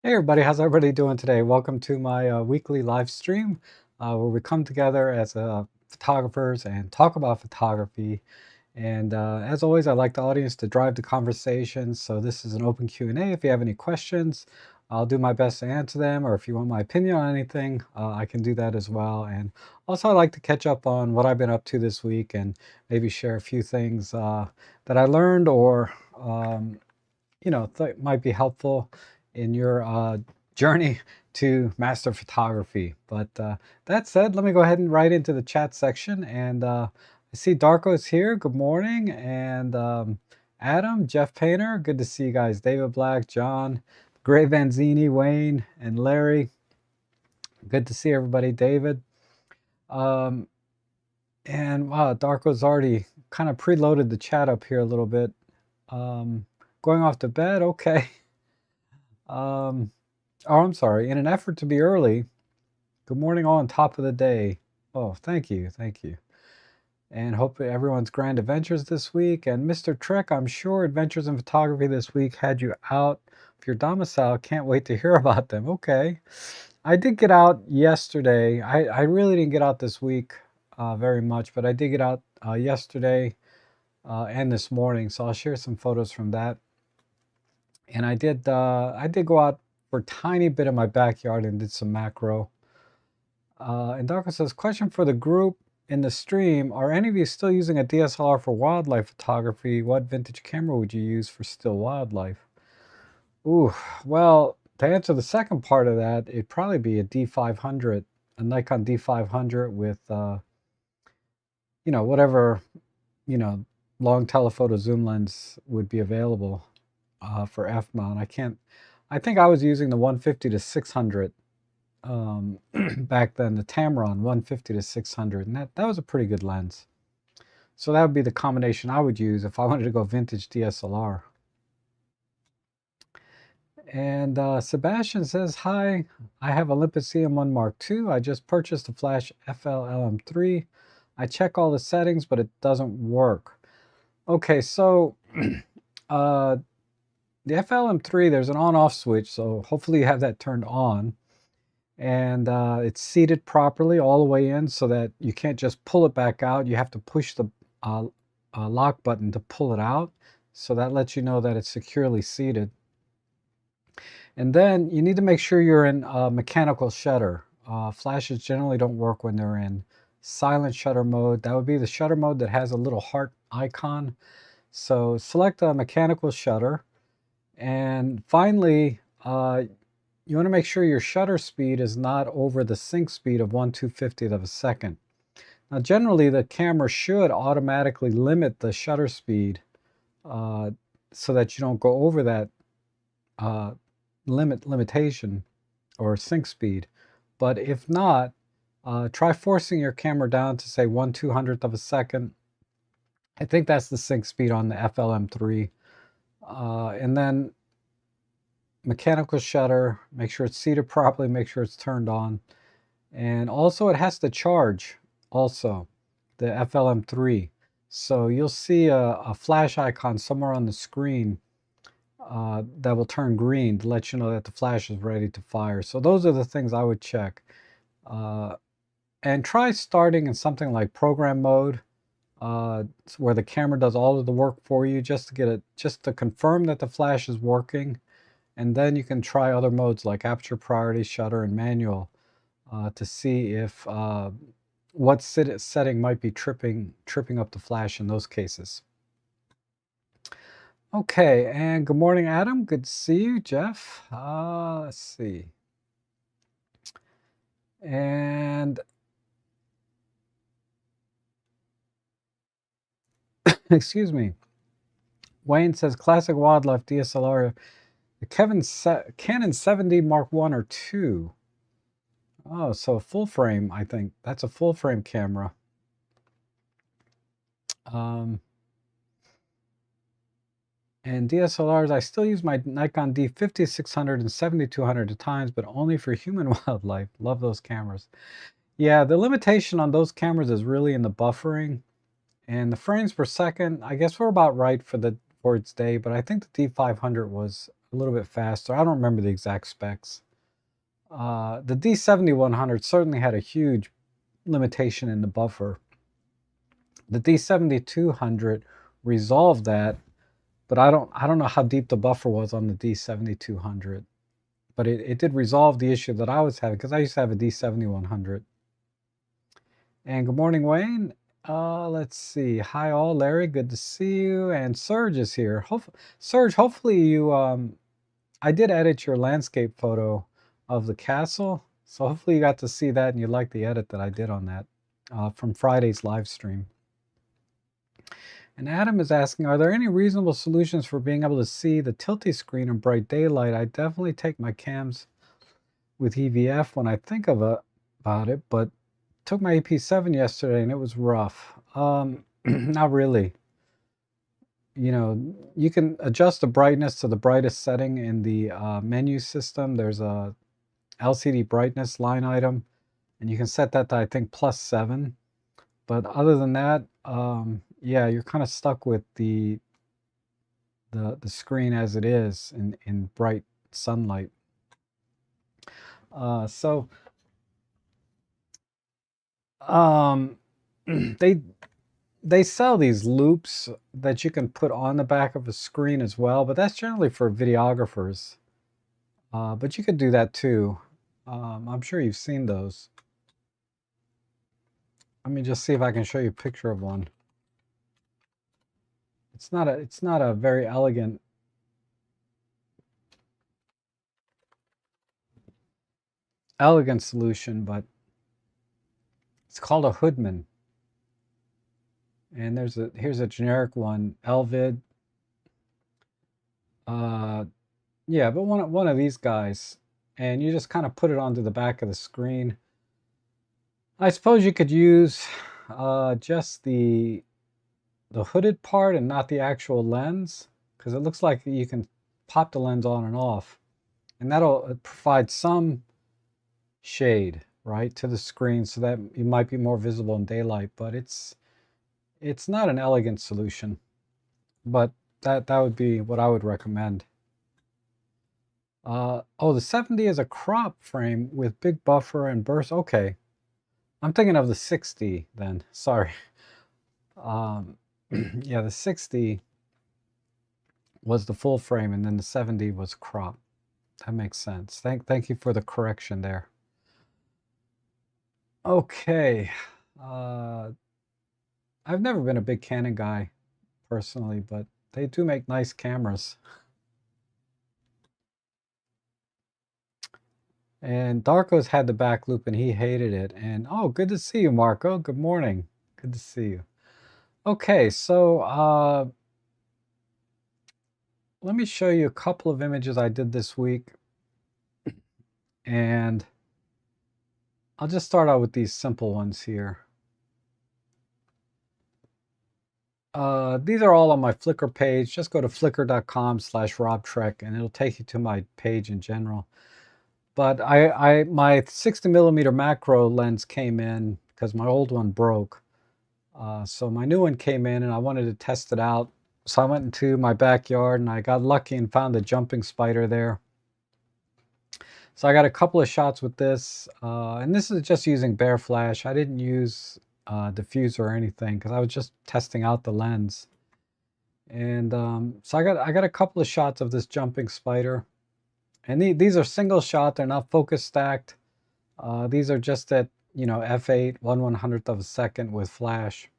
Hey everybody, how's everybody doing today? Welcome to my weekly live stream where we come together as photographers and talk about photography. And as always, I like the audience to drive the conversation. So this is an open Q&A. If you have any questions, I'll do my best to answer them. Or if you want my opinion on anything, I can do that as well. And also, I like to catch up on what I've been up to this week and maybe share a few things that I learned or might be helpful in your journey to master photography. But that said, let me go ahead and right into the chat section. And I see Darko is here. Good morning. And Adam, Jeff Painter, good to see you guys. David Black, John, Gray Vanzini, Wayne, and Larry. Good to see everybody. David. Um, and wow, Darko's already kind of preloaded the chat up here a little bit. Going off to bed, okay. Oh, I'm sorry. In an effort to be early, good morning all on top of the day. Oh, thank you. Thank you. And hope everyone's grand adventures this week. And Mr. Trek, I'm sure Adventures in Photography this week had you out of your domicile. Can't wait to hear about them. Okay. I did get out yesterday. I really didn't get out this week very much, but I did get out yesterday and this morning. So I'll share some photos from that. And I did go out for a tiny bit in my backyard and did some macro. And Darko says, question for the group in the stream, are any of you still using a DSLR for wildlife photography? What vintage camera would you use for still wildlife? Ooh, well, to answer the second part of that, it'd probably be a D500, a Nikon D500 with, whatever, long telephoto zoom lens would be available for f-mount. I think I was using the 150 to 600 back then, the Tamron 150 to 600, and that was a pretty good lens. So that would be the combination I would use if I wanted to go vintage DSLR. And Sebastian says, hi, I have Olympus CM1 Mark II. I just purchased a flash FL-LM3. I check all the settings, but it doesn't work. Okay, so the FL-LM3, there's an on-off switch, so hopefully you have that turned on. And it's seated properly all the way in so that you can't just pull it back out. You have to push the lock button to pull it out. So that lets you know that it's securely seated. And then you need to make sure you're in mechanical shutter. Flashes generally don't work when they're in silent shutter mode. That would be the shutter mode that has a little heart icon. So select a mechanical shutter. And finally, you want to make sure your shutter speed is not over the sync speed of 1/250th of a second. Now, generally, the camera should automatically limit the shutter speed so that you don't go over that limitation or sync speed. But if not, try forcing your camera down to say 1/200th of a second. I think that's the sync speed on the FL-LM3. And then mechanical shutter, make sure it's seated properly, make sure it's turned on. And also it has to charge also, the FL-LM3. So you'll see a flash icon somewhere on the screen that will turn green to let you know that the flash is ready to fire. So those are the things I would check. And try starting in something like program mode, where the camera does all of the work for you, just to confirm that the flash is working. And then you can try other modes like aperture priority, shutter, and manual to see if what setting might be tripping up the flash in those cases. Okay, and good morning, Adam. Good to see you, Jeff. Let's see. And excuse me. Wayne says classic wildlife DSLR, the Canon 7D Mark I or II. Oh, so full frame, I think. That's a full frame camera. And DSLRs, I still use my Nikon D50, 600, and 7200 at times, but only for human wildlife. Love those cameras. Yeah, the limitation on those cameras is really in the buffering. And the frames per second, I guess we're about right for its day, but I think the D500 was a little bit faster. I don't remember the exact specs. The D7100 certainly had a huge limitation in the buffer. The D7200 resolved that, but I don't know how deep the buffer was on the D7200. But it did resolve the issue that I was having, because I used to have a D7100. And good morning, Wayne. Let's see. Hi all, Larry. Good to see you. And Serge is here. Serge, hopefully you. I did edit your landscape photo of the castle, so hopefully you got to see that and you liked the edit that I did on that from Friday's live stream. And Adam is asking, are there any reasonable solutions for being able to see the tilty screen in bright daylight? I definitely take my cams with EVF when I think about it, but took my EP7 yesterday and it was rough. Not really. You know, you can adjust the brightness to the brightest setting in the menu system. There's a LCD brightness line item, and you can set that to, I think, +7. But other than that, yeah, you're kind of stuck with the screen as it is in bright sunlight. So they sell these loops that you can put on the back of a screen as well, but that's generally for videographers. But you could do that too. I'm sure you've seen those. Let me just see if I can show you a picture of one. It's not a very elegant solution, but it's called a Hoodman. And here's a generic one, Elvid. Yeah, but one of these guys, and you just kind of put it onto the back of the screen. I suppose you could use just the hooded part and not the actual lens, because it looks like you can pop the lens on and off, and that'll provide some shade, right, to the screen so that it might be more visible in daylight, but it's not an elegant solution, but that would be what I would recommend. Oh, the 70 is a crop frame with big buffer and burst. Okay, I'm thinking of the 60 then. Sorry. Yeah, the 60 was the full frame, and then the 70 was crop. That makes sense. Thank you for the correction there. Okay. I've never been a big Canon guy personally, but they do make nice cameras. And Darko's had the back loop and he hated it. And oh, good to see you, Marco. Good morning. Good to see you. Okay, so let me show you a couple of images I did this week. And I'll just start out with these simple ones here. These are all on my Flickr page. Just go to flickr.com/robtrek and it'll take you to my page in general. But my 60mm macro lens came in because my old one broke. So my new one came in and I wanted to test it out. So I went into my backyard and I got lucky and found a jumping spider there. So I got a couple of shots with this, and this is just using bare flash. I didn't use diffuser or anything because I was just testing out the lens. And so I got a couple of shots of this jumping spider. And these are single shot, they're not focus stacked. These are just at, you know, f8, 1/100th of a second with flash.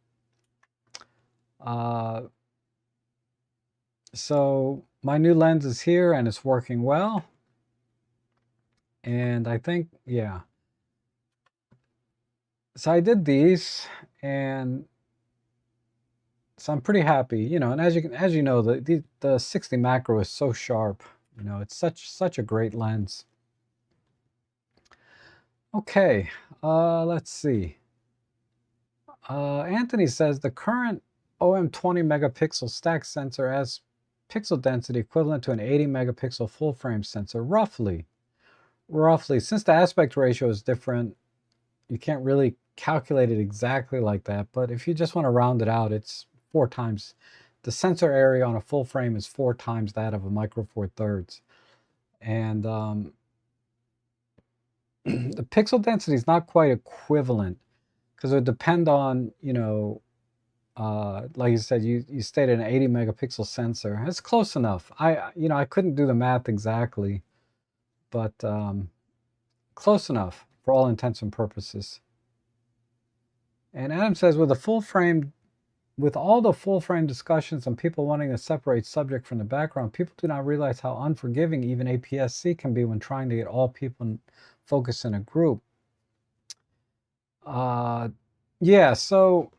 So my new lens is here and it's working well. And I think, yeah. So I did these, and so I'm pretty happy, you know. And as you know, the 60 macro is so sharp. You know, it's such a great lens. Okay, let's see. Anthony says the current OM20 megapixel stack sensor has pixel density equivalent to an 80 megapixel full frame sensor, roughly. Since the aspect ratio is different, you can't really calculate it exactly like that, but if you just want to round it out, it's 4 times. The sensor area on a full frame is 4 times that of a Micro Four Thirds. And the pixel density is not quite equivalent because it would depend on, like you said, you stated an 80 megapixel sensor. It's close enough. I couldn't do the math exactly, but close enough for all intents and purposes. And Adam says, with all the full frame discussions and people wanting to separate subject from the background, people do not realize how unforgiving even APS-C can be when trying to get all people focused in a group. Yeah, so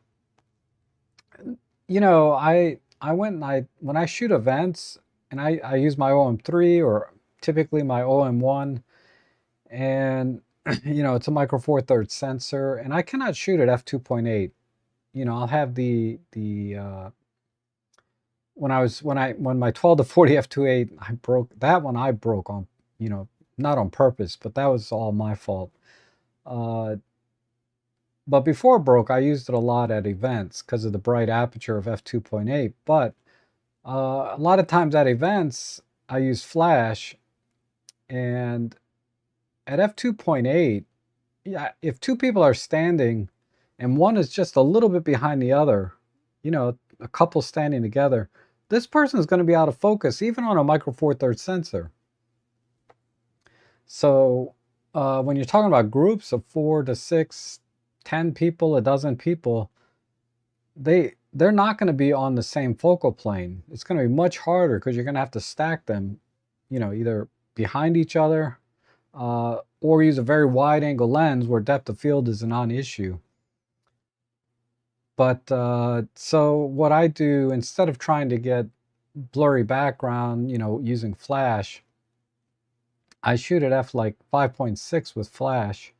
I went and when I shoot events and I use my OM3 or typically my OM1, and it's a micro four thirds sensor, and I cannot shoot at f2.8. I'll have when my 12 to 40 f2.8 I broke on, not on purpose, but that was all my fault. But before it broke, I used it a lot at events because of the bright aperture of f2.8. But a lot of times at events, I use flash, and at f2.8, yeah, if two people are standing and one is just a little bit behind the other, a couple standing together, this person is going to be out of focus, even on a micro four thirds sensor. So when you're talking about groups of 4 to 6, 10 people, a dozen people, they're not going to be on the same focal plane. It's going to be much harder because you're going to have to stack them, either behind each other or use a very wide angle lens where depth of field is a non-issue. But so what I do, instead of trying to get blurry background, using flash, I shoot at f like 5.6 with flash,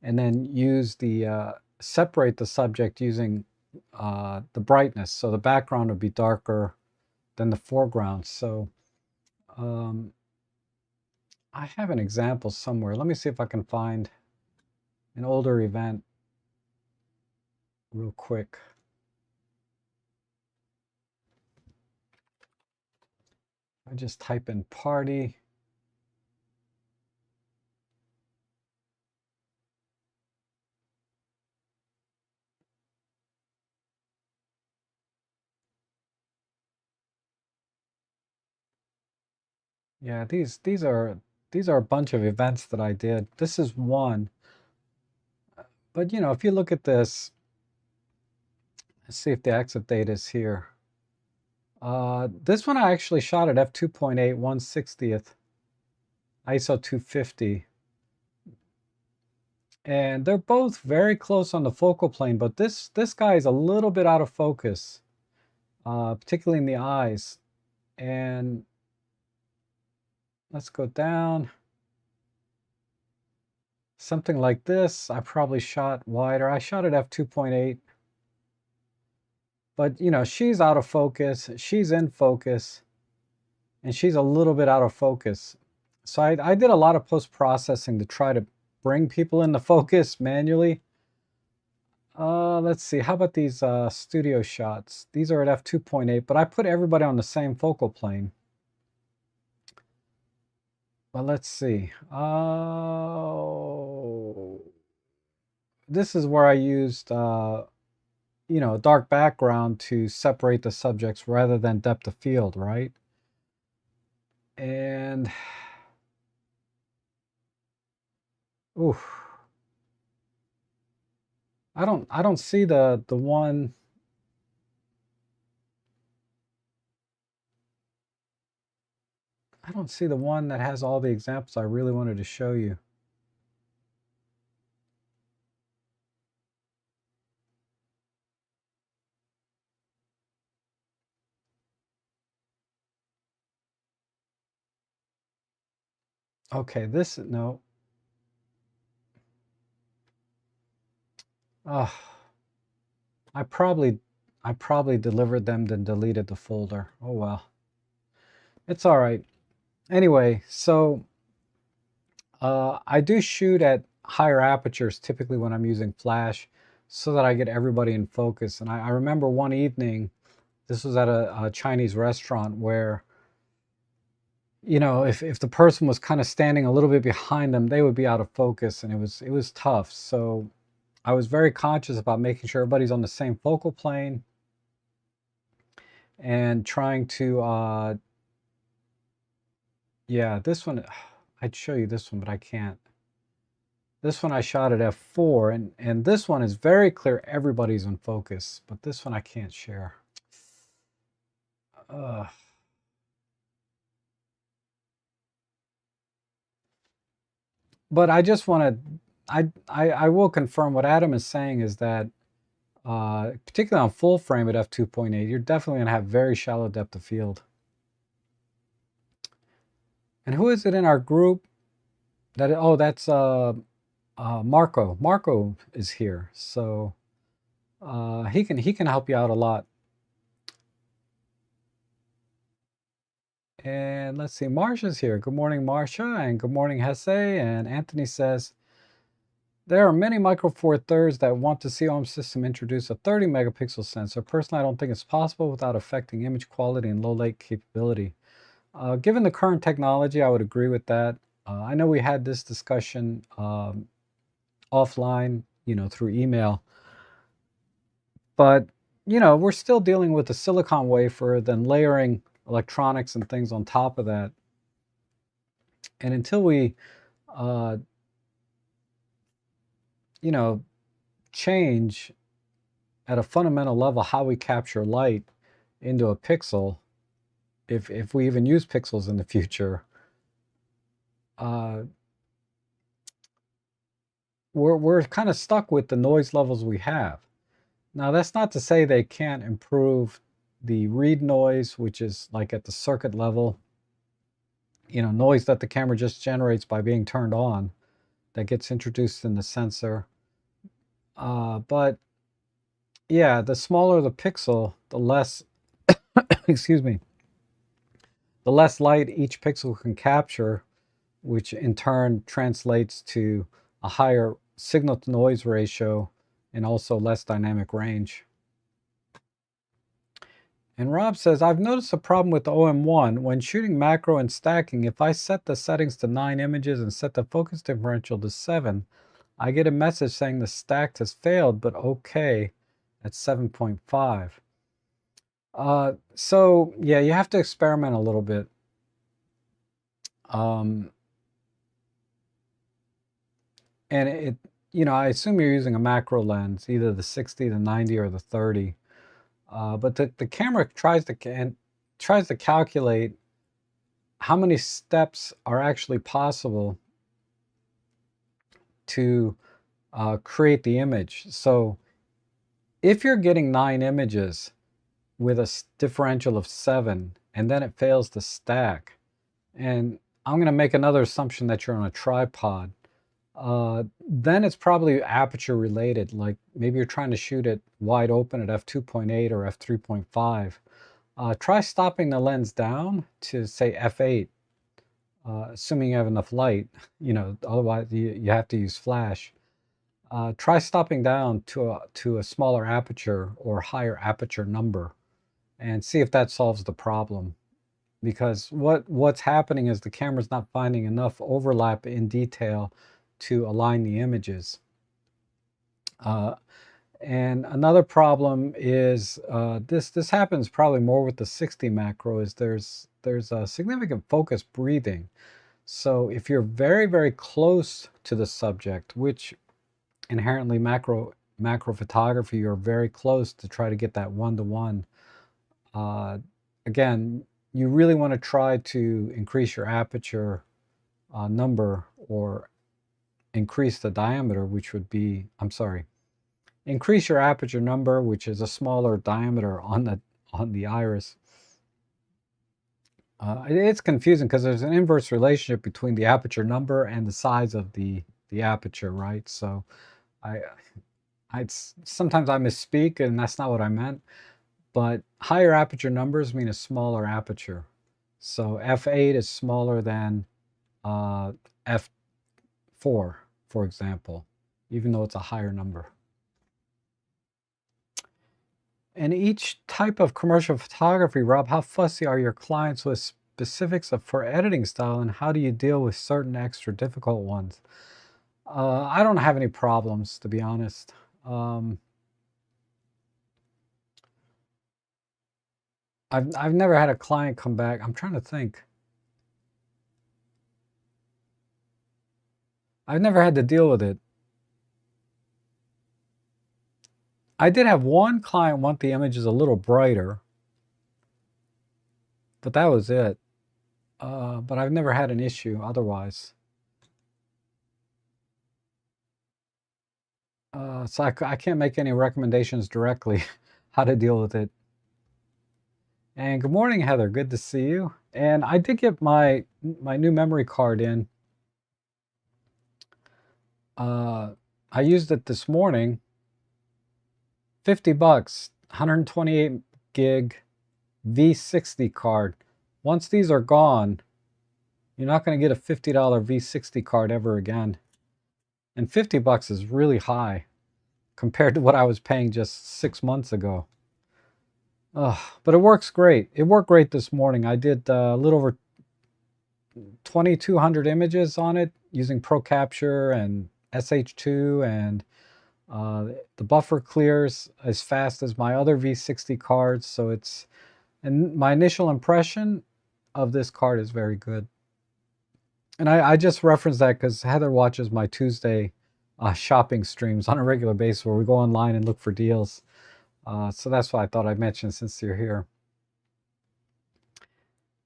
and then use the separate the subject using the brightness, so the background would be darker than the foreground. So I have an example somewhere. Let me see if I can find an older event real quick. I just type in party. Yeah, these are a bunch of events that I did. This is one. But if you look at this, let's see if the exit date is here. This one I actually shot at f2.8 1/60th ISO 250. And they're both very close on the focal plane, but this guy is a little bit out of focus, particularly in the eyes. And let's go down. Something like this, I probably shot wider. I shot at f2.8. But, she's out of focus, she's in focus, and she's a little bit out of focus. So I did a lot of post-processing to try to bring people into focus manually. Let's see, how about these studio shots? These are at f2.8, but I put everybody on the same focal plane. But let's see. This is where I used, dark background to separate the subjects rather than depth of field, right? And, oof. I don't see the one. I don't see the one that has all the examples I really wanted to show you. Okay, no. I probably delivered them then deleted the folder. Oh well. It's all right. Anyway, so I do shoot at higher apertures typically when I'm using flash so that I get everybody in focus. And I remember one evening, this was at a Chinese restaurant where you know, if the person was kind of standing a little bit behind them, they would be out of focus, and it was tough. So I was very conscious about making sure everybody's on the same focal plane and trying to, yeah, this one, I'd show you this one, but I can't. This one I shot at f4, and this one is very clear everybody's in focus, but this one I can't share. Uh, but I just want to, I will confirm what Adam is saying is that, particularly on full frame at f2.8, you're definitely going to have very shallow depth of field. And who is it in our group? Oh, that's Marco. Marco is here, so he can help you out a lot. And let's see, Marsha's here. Good morning, Marsha, and good morning, Hesse. And Anthony says, there are many Micro Four Thirds that want to see OM System introduce a 30 megapixel sensor. Personally, I don't think it's possible without affecting image quality and low light capability. Given the current technology, I would agree with that. I know we had this discussion offline, through email, but we're still dealing with the silicon wafer, then layering electronics and things on top of that. And until we, change at a fundamental level how we capture light into a pixel, if we even use pixels in the future, we're kind of stuck with the noise levels we have. Now, that's not to say they can't improve the read noise, which is like at the circuit level, noise that the camera just generates by being turned on that gets introduced in the sensor. But yeah, the smaller the pixel, the less, excuse me, the less light each pixel can capture, which in turn translates to a higher signal to noise ratio and also less dynamic range. And Rob says, I've noticed a problem with the OM1 when shooting macro and stacking. If I set the settings to 9 images and set the focus differential to 7, I get a message saying the stacked has failed, but okay at 7.5. So yeah, you have to experiment a little bit. And I assume you're using a macro lens, either the 60, the 90, or the 30. But the camera tries to calculate how many steps are actually possible to create the image. So if you're getting 9 images with a differential of 7, and then it fails to stack, and I'm going to make another assumption that you're on a tripod, then it's probably aperture related. Like maybe you're trying to shoot it wide open at f2.8 or f3.5. Try stopping the lens down to say f8, assuming you have enough light. Otherwise you have to use flash. Try stopping down to a smaller aperture or higher aperture number, and see if that solves the problem. Because what's happening is the camera's not finding enough overlap in detail to align the images. And another problem is this happens probably more with the 60 macro, is there's a significant focus breathing. So if you're very, very close to the subject, which inherently macro photography, you're very close to try to get that one-to-one. Again, you really want to try to increase your aperture number, or increase the diameter, which would be, increase your aperture number, which is a smaller diameter on the iris. It's confusing because there's an inverse relationship between the aperture number and the size of the aperture, right? So sometimes I misspeak, and that's not what I meant. But higher aperture numbers mean a smaller aperture. So f8 is smaller than f4, for example, even though it's a higher number. And each type of commercial photography, Rob, how fussy are your clients with specifics for editing style, and how do you deal with certain extra difficult ones? I don't have any problems, to be honest. I've never had a client come back. I'm trying to think. I've never had to deal with it. I did have one client want the images a little brighter, but that was it. But I've never had an issue otherwise. So I can't make any recommendations directly how to deal with it. And good morning, Heather. Good to see you. And I did get my new memory card in. I used it this morning. 50 bucks, 128 gig V60 card. Once these are gone, you're not going to get a $50 V60 card ever again. And 50 bucks is really high compared to what I was paying just 6 months ago. But it works great. It worked great this morning. I did a little over 2,200 images on it using ProCapture and SH2, and the buffer clears as fast as my other V60 cards. So and my initial impression of this card is very good. And I just referenced that because Heather watches my Tuesday shopping streams on a regular basis where we go online and look for deals. So that's why I thought I'd mention since you're here.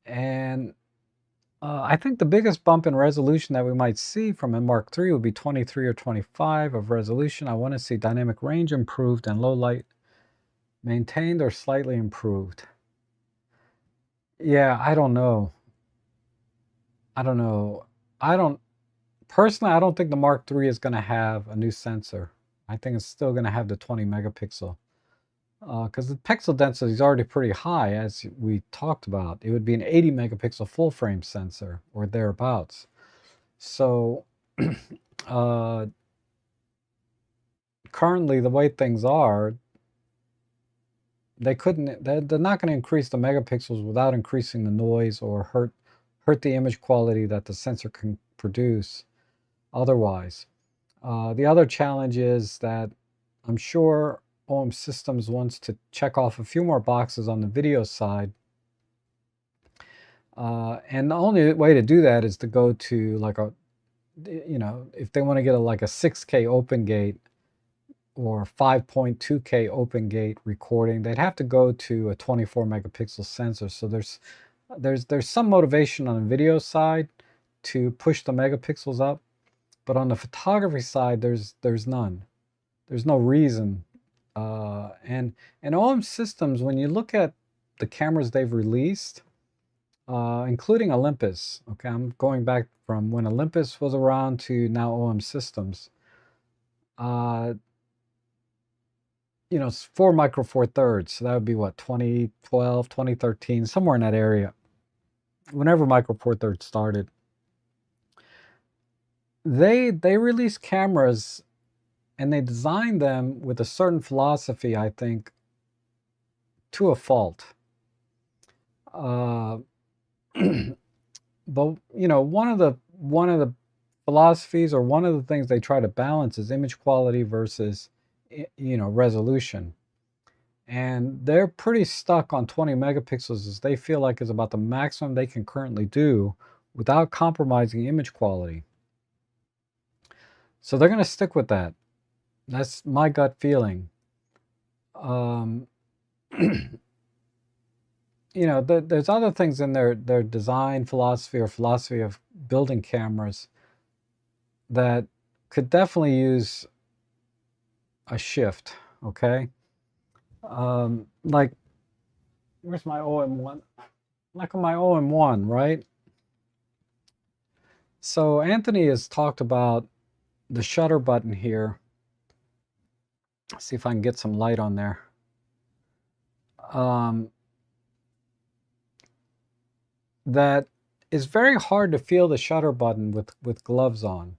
And I think the biggest bump in resolution that we might see from a Mark III would be 23 or 25 of resolution. I want to see dynamic range improved and low light maintained or slightly improved. Yeah, I don't know. Personally, I don't think the Mark III is going to have a new sensor. I think it's still going to have the 20 megapixel. Because the pixel density is already pretty high, as we talked about. It would be an 80 megapixel full frame sensor or thereabouts. So currently, the way things are, they're not going to increase the megapixels without increasing the noise or hurt the image quality that the sensor can produce otherwise. The other challenge is that I'm sure OM Systems wants to check off a few more boxes on the video side. And the only way to do that is to go to like if they want to get like a 6K open gate or 5.2K open gate recording, they'd have to go to a 24 megapixel sensor. So there's some motivation on the video side to push the megapixels up, but on the photography side, there's none. There's no reason. And OM Systems, when you look at the cameras they've released, including Olympus, okay, I'm going back from when Olympus was around to now OM Systems. 4 Micro Four Thirds, so that would be what, 2012, 2013, somewhere in that area. Whenever Micro Four Thirds started, they released cameras. And they designed them with a certain philosophy, I think, to a fault. But one of the philosophies, or one of the things they try to balance, is image quality versus resolution. And they're pretty stuck on 20 megapixels, as they feel like is about the maximum they can currently do without compromising image quality. So they're going to stick with that. That's my gut feeling. There's other things in their design philosophy or philosophy of building cameras that could definitely use a shift, okay? Like, where's my OM1? Like on my OM1, right? So Anthony has talked about the shutter button here. Let's see if I can get some light on there. That is very hard to feel the shutter button with gloves on.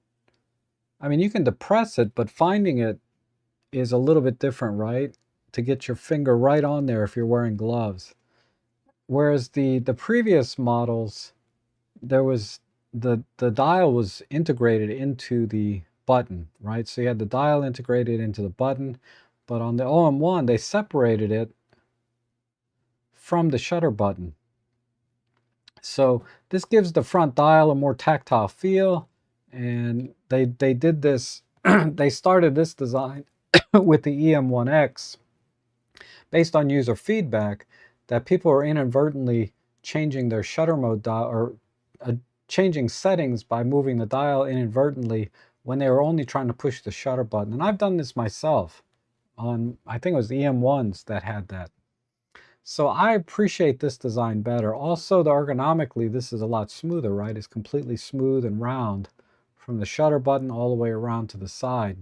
I mean, you can depress it, but finding it is a little bit different, right? To get your finger right on there if you're wearing gloves. whereas the previous models, there was the dial was integrated into the button, right? So you had the dial integrated into the button, but on the OM1 they separated it from the shutter button. So this gives the front dial a more tactile feel, and they did this, they started this design with the EM1X based on user feedback that people are inadvertently changing their shutter mode dial, or changing settings by moving the dial inadvertently when they were only trying to push the shutter button. And I've done this myself on, I think it was the EM1s that had that. So I appreciate this design better. Also, the ergonomically, this is a lot smoother, right? It's completely smooth and round from the shutter button all the way around to the side.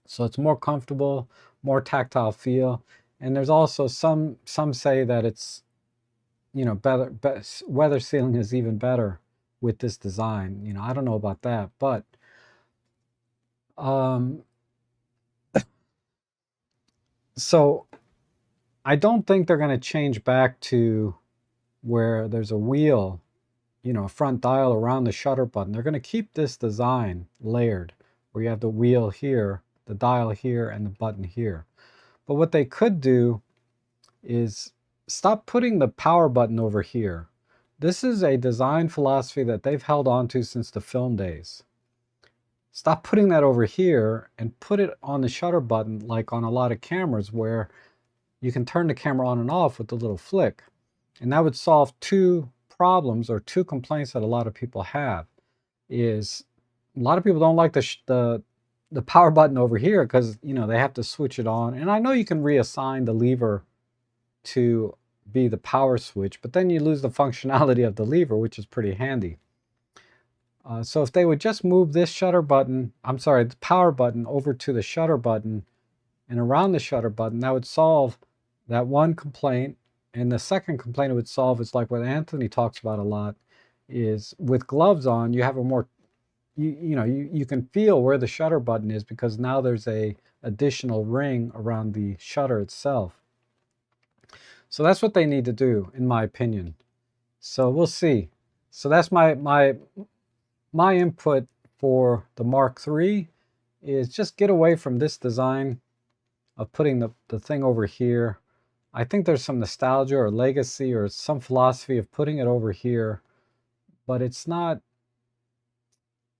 So it's more comfortable, more tactile feel. And there's also some say that it's, you know, better weather sealing is even better with this design. You know, I don't know about that, but so I don't think they're going to change back to where there's a wheel, you know, a front dial around the shutter button. They're going to keep this design layered, where you have the wheel here, the dial here, and the button here. But what they could do is stop putting the power button over here. This is a design philosophy that they've held on to since the film days. Stop putting that over here and put it on the shutter button, like on a lot of cameras where you can turn the camera on and off with the little flick. And that would solve two problems, or two complaints that a lot of people have. Is a lot of people don't like the power button over here because, you know, they have to switch it on. And I know you can reassign the lever to be the power switch, but then you lose the functionality of the lever, which is pretty handy. So if they would just move this shutter button, I'm sorry, the power button over to the shutter button and around the shutter button, that would solve that one complaint. And the second complaint it would solve is like what Anthony talks about a lot, is with gloves on, you have a more, you can feel where the shutter button is because now there's a additional ring around the shutter itself. So that's what they need to do, in my opinion. So we'll see. So that's my input for the Mark III, is just get away from this design of putting the thing over here. I think there's some nostalgia or legacy or some philosophy of putting it over here, but it's not,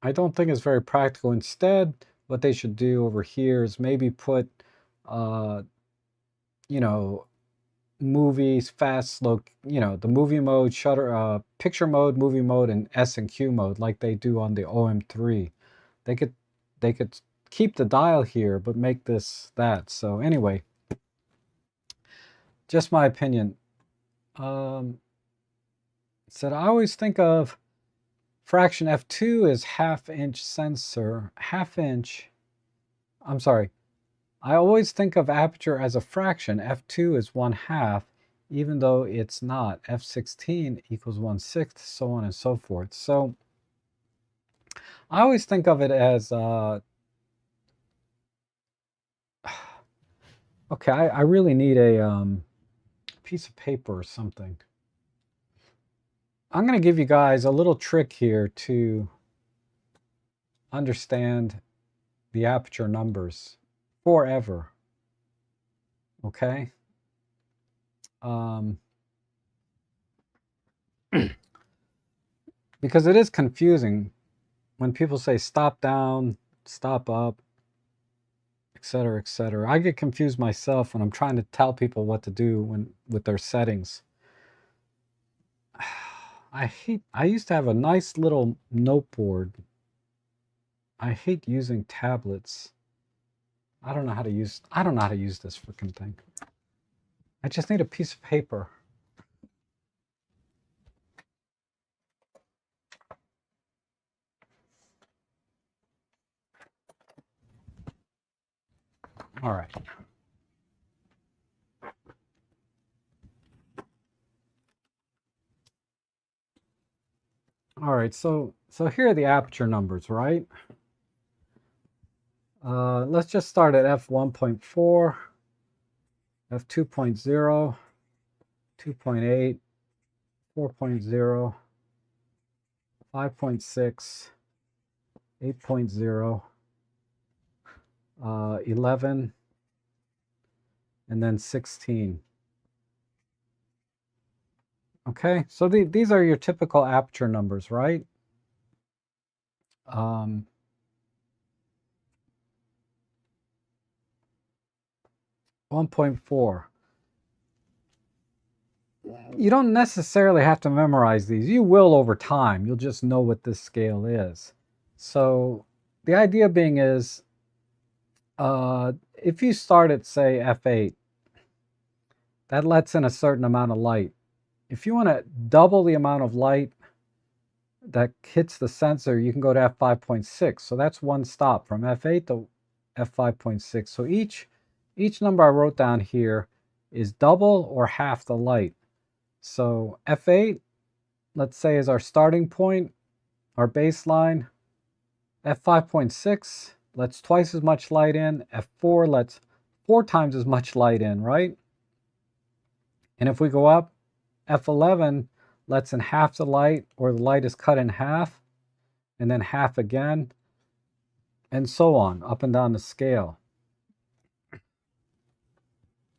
I don't think it's very practical. Instead, what they should do over here is maybe put, you know, movies, fast, slow, you know, the movie mode, shutter, picture mode, movie mode, and S and Q mode, like they do on the OM3. They could keep the dial here, but make this that. So anyway, just my opinion. Said I always think of fraction f2 as half-inch sensor, half-inch. I'm sorry. I always think of aperture as a fraction. f2 is 1/2, even though it's not. f16 equals 1/6, so on and so forth. So I always think of it as, okay, I really need a piece of paper or something. I'm going to give you guys a little trick here to understand the aperture numbers forever. Okay? Because it is confusing when people say stop down, stop up, etc., etc. I get confused myself when I'm trying to tell people what to do with their settings. I used to have a nice little noteboard. I hate using tablets. I don't know how to use this freaking thing. I just need a piece of paper. All right. All right, so here are the aperture numbers, right? Let's just start at f1.4, f2.0, 2.8, 4.0, 5.6, 8.0, 11, and then 16. Okay, so these are your typical aperture numbers, right? 1.4. You don't necessarily have to memorize these. You will over time. You'll just know what this scale is. So the idea being is, if you start at, say, f8, that lets in a certain amount of light. If you want to double the amount of light that hits the sensor, you can go to f5.6. So that's one stop from f8 to f5.6. So each number I wrote down here is double or half the light. So f8, let's say, is our starting point, our baseline. f5.6 lets twice as much light in. f4 lets 4 times as much light in, right? And if we go up, f11 lets in half the light, or the light is cut in half, and then half again, and so on, up and down the scale.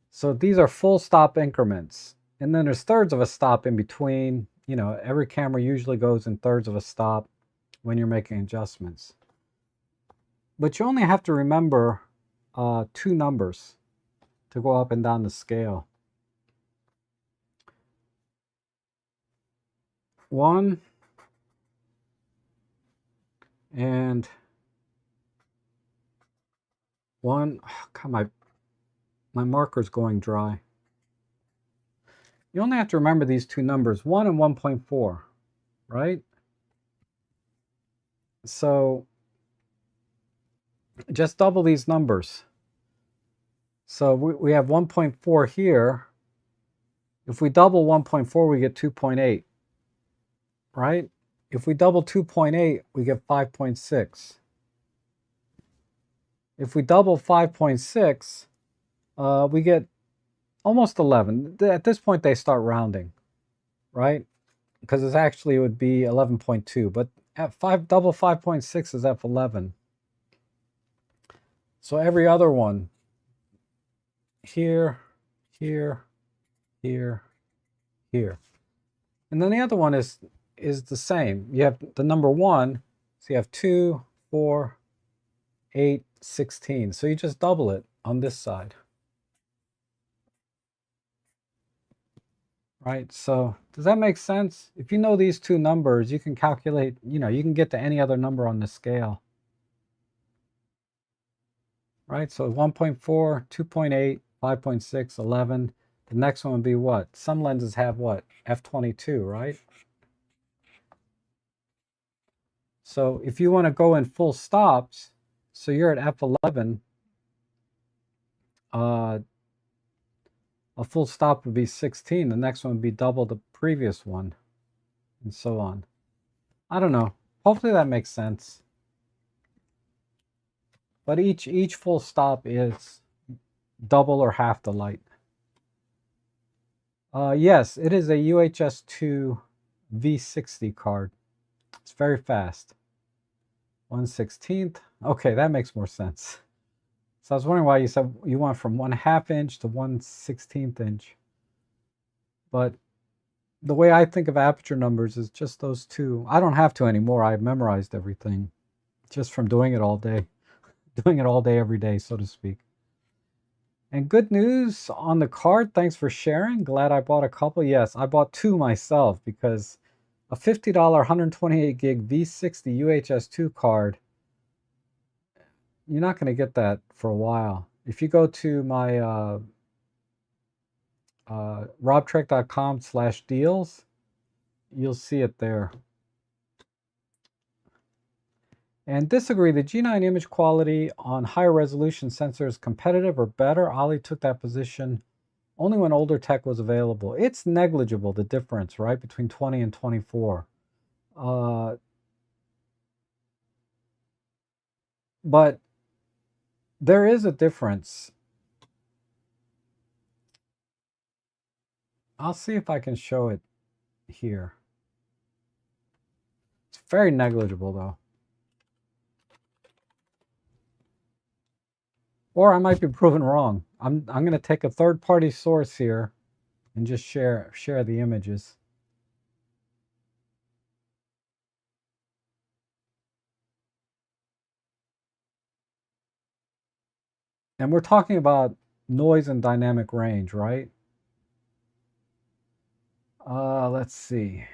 So these are full stop increments. And then there's thirds of a stop in between. You know, every camera usually goes in thirds of a stop when you're making adjustments. But you only have to remember 2 numbers to go up and down the scale. 1 and 1. Oh, God, my marker's going dry. You only have to remember these 2 numbers, 1 and 1.4, right? So just double these numbers. So we have 1.4 here. If we double 1.4, we get 2.8, right? If we double 2.8, we get 5.6. If we double 5.6, we get almost 11. At this point, they start rounding, right? Because it actually would be 11.2, but at double 5.6 is f11. So every other one, here, here, here, here. And then the other one is the same. You have the number 1, so you have 2, 4, 8, 16. So you just double it on this side. Right, so does that make sense? If you know these 2 numbers, you can calculate, you can get to any other number on the scale. Right, so 1.4, 2.8, 5.6, 11. The next one would be what? Some lenses have what? f22, right? So if you want to go in full stops, so you're at f11, a full stop would be 16. The next one would be double the previous one, and so on. I don't know. Hopefully that makes sense. But each full stop is double or half the light. Yes, it is a UHS-2 V60 card. It's very fast. 1/16. Okay, that makes more sense. So I was wondering why you said you went from 1/2 inch to 1/16 inch. But the way I think of aperture numbers is just those 2. I don't have to anymore. I've memorized everything just from doing it all day. Doing it all day, every day, so to speak. And good news on the card. Thanks for sharing. Glad I bought a couple. Yes, I bought 2 myself because a $50 128 gig V60 UHS-2 card, you're not going to get that for a while. If you go to my robtrek.com/deals, you'll see it there. And disagree, the G9 image quality on higher resolution sensor is competitive or better. Ali took that position only when older tech was available. It's negligible, the difference, right, between 20 and 24. But there is a difference. I'll see if I can show it here. It's very negligible though. Or I might be proven wrong. I'm going to take a third-party source here and just share the images. And we're talking about noise and dynamic range, right? Let's see.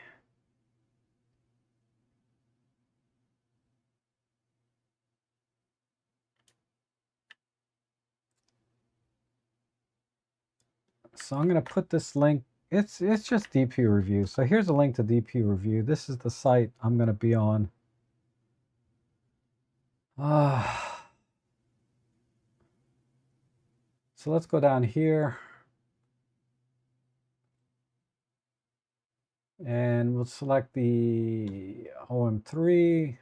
So I'm going to put this link. It's just DP Review. So here's a link to DP Review. This is the site I'm going to be on. So let's go down here. And we'll select the OM3.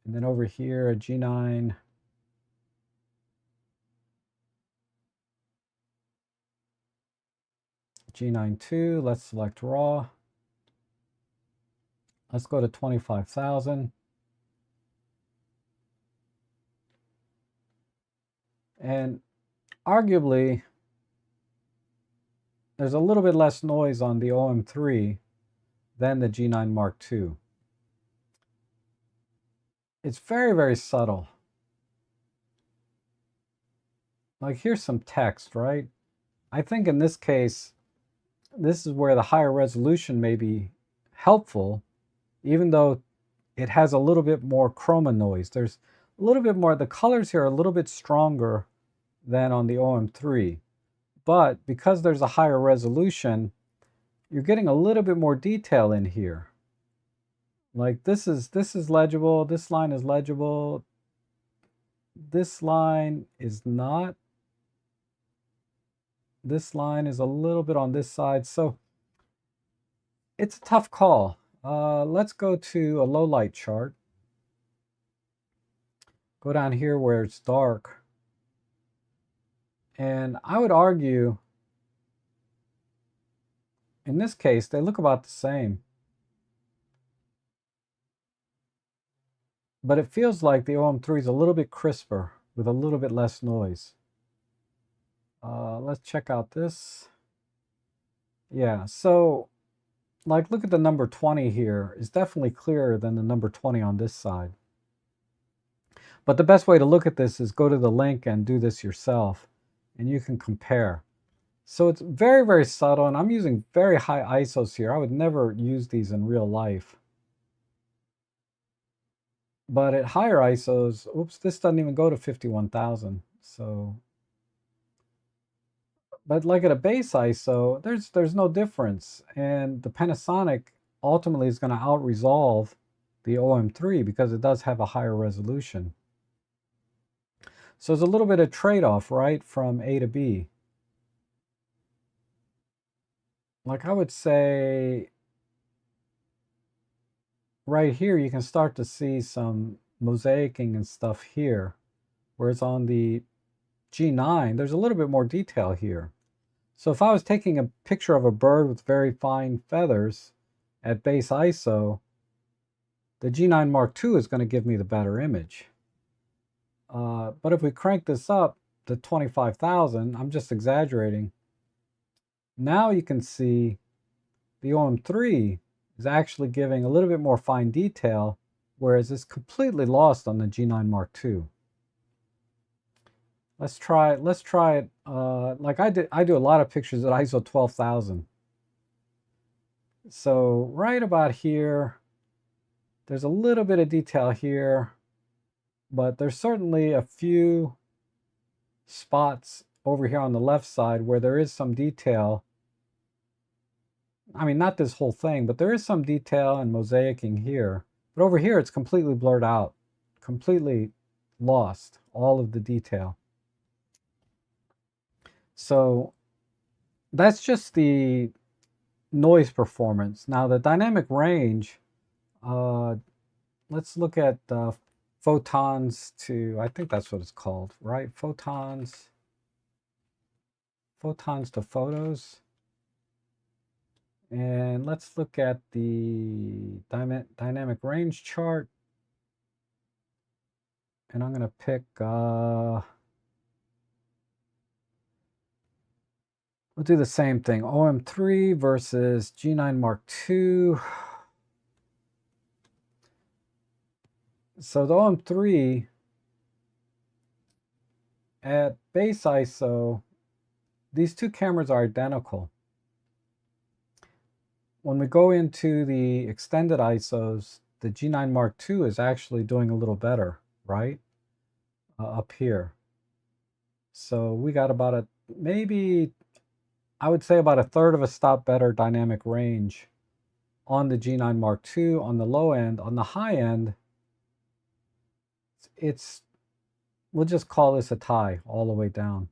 And then over here, a G9. G9.2, let's select raw. Let's go to 25,000. And arguably, there's a little bit less noise on the OM3 than the G9 Mark II. It's very, very subtle. Like here's some text, right? I think in this case, this is where the higher resolution may be helpful, even though it has a little bit more chroma noise. There's a little bit more, the colors here are a little bit stronger than on the OM3. But because there's a higher resolution, you're getting a little bit more detail in here. Like this is legible, this line is legible, this line is not. This line is a little bit on this side, so it's a tough call. Let's go to a low light chart. Go down here where it's dark. And I would argue, in this case, they look about the same. But it feels like the OM3 is a little bit crisper with a little bit less noise. Let's check out this. Yeah, so like look at the number 20 here. It's definitely clearer than the number 20 on this side. But the best way to look at this is go to the link and do this yourself, and you can compare. So it's very, very subtle, and I'm using very high ISOs here. I would never use these in real life. But at higher ISOs, oops, this doesn't even go to 51,000. So, but like at a base ISO, there's no difference. And the Panasonic ultimately is going to out-resolve the OM3 because it does have a higher resolution. So there's a little bit of trade-off, right, from A to B. Like I would say right here, you can start to see some mosaicing and stuff here. Whereas on the G9, there's a little bit more detail here. So if I was taking a picture of a bird with very fine feathers at base ISO, the G9 Mark II is going to give me the better image. But if we crank this up to 25,000, I'm just exaggerating. Now you can see the OM3 is actually giving a little bit more fine detail, whereas it's completely lost on the G9 Mark II. Let's try it. Like I do a lot of pictures at ISO 12,000. So right about here, there's a little bit of detail here, but there's certainly a few spots over here on the left side where there is some detail. I mean, not this whole thing, but there is some detail and mosaicing here. But over here, it's completely blurred out, completely lost, all of the detail. So that's just the noise performance. Now the dynamic range, let's look at photons to, I think that's what it's called, right? Photons to photos. And let's look at the dynamic range chart. And I'm going to pick, we'll do the same thing. OM3 versus G9 Mark II. So the OM3 at base ISO, these two cameras are identical. When we go into the extended ISOs, the G9 Mark II is actually doing a little better, right? Up here. So we got about a, maybe, I would say about a third of a stop better dynamic range on the G9 Mark II on the low end. On the high end, it's, we'll just call this a tie all the way down.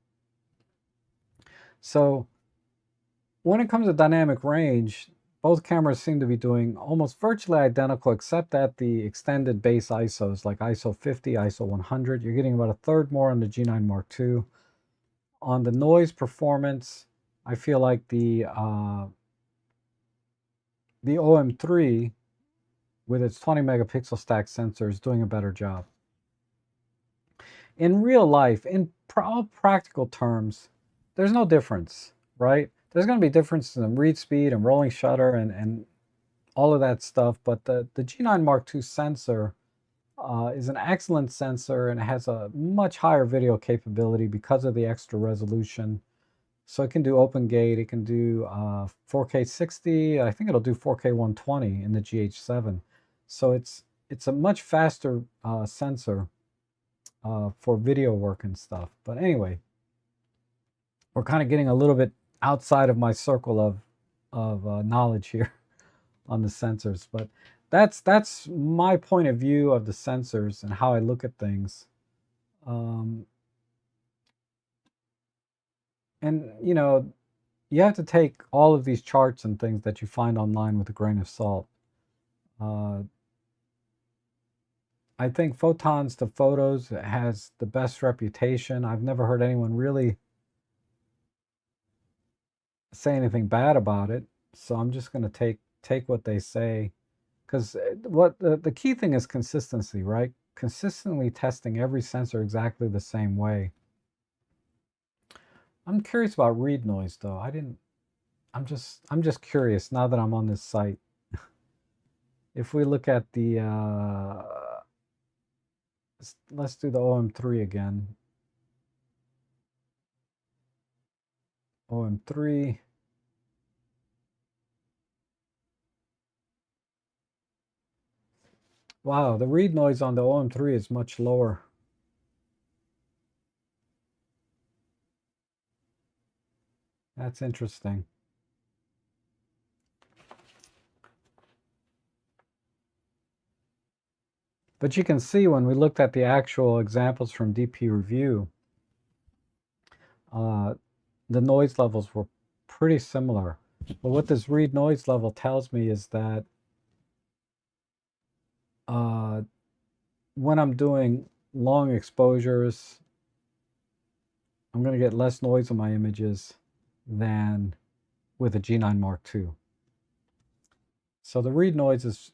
So when it comes to dynamic range, both cameras seem to be doing almost virtually identical, except at the extended base ISOs like ISO 50, ISO 100. You're getting about a third more on the G9 Mark II. On the noise performance, I feel like the OM3 with its 20 megapixel stack sensor is doing a better job. In real life, in all practical terms, there's no difference, right? There's going to be differences in read speed and rolling shutter and all of that stuff, but the G9 Mark II sensor is an excellent sensor and it has a much higher video capability because of the extra resolution. So it can do open gate, it can do 4K 60, I think it'll do 4K 120 in the GH7. So it's a much faster sensor for video work and stuff. But anyway, we're kind of getting a little bit outside of my circle of knowledge here on the sensors. But that's my point of view of the sensors and how I look at things. And you know, you have to take all of these charts and things that you find online with a grain of salt. I think Photons to Photos has the best reputation. I've never heard anyone really say anything bad about it. So I'm just going to take what they say, because what the key thing is consistency, right? Consistently testing every sensor exactly the same way. I'm curious about read noise though. I'm just curious now that I'm on this site. If we look at the let's do the OM3 again. OM3. Wow, the read noise on the OM3 is much lower. That's interesting. But you can see when we looked at the actual examples from DP Review, the noise levels were pretty similar. But what this read noise level tells me is that when I'm doing long exposures, I'm going to get less noise in my images than with a G9 Mark II. So the read noise is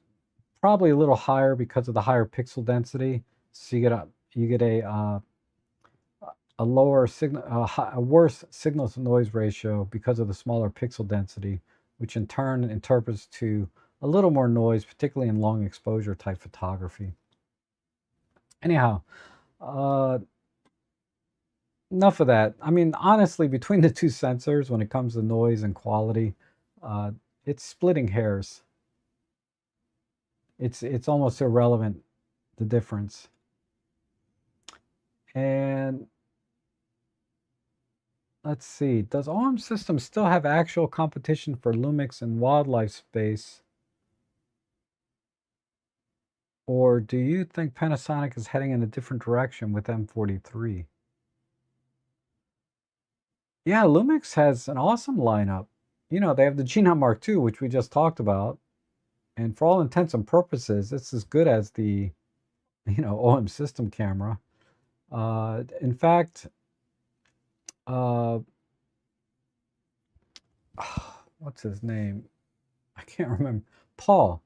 probably a little higher because of the higher pixel density. So you get a lower signal, a worse signal to noise ratio because of the smaller pixel density, which in turn interprets to a little more noise, particularly in long exposure type photography. Anyhow, enough of that. I mean, honestly, between the two sensors, when it comes to noise and quality, it's splitting hairs. It's almost irrelevant, the difference. And let's see, does OM Systems still have actual competition for Lumix and wildlife space? Or do you think Panasonic is heading in a different direction with M43? Yeah, Lumix has an awesome lineup. You know, they have the G9 Mark II, which we just talked about. And for all intents and purposes, it's as good as the, OM system camera. In fact, what's his name? I can't remember. Paul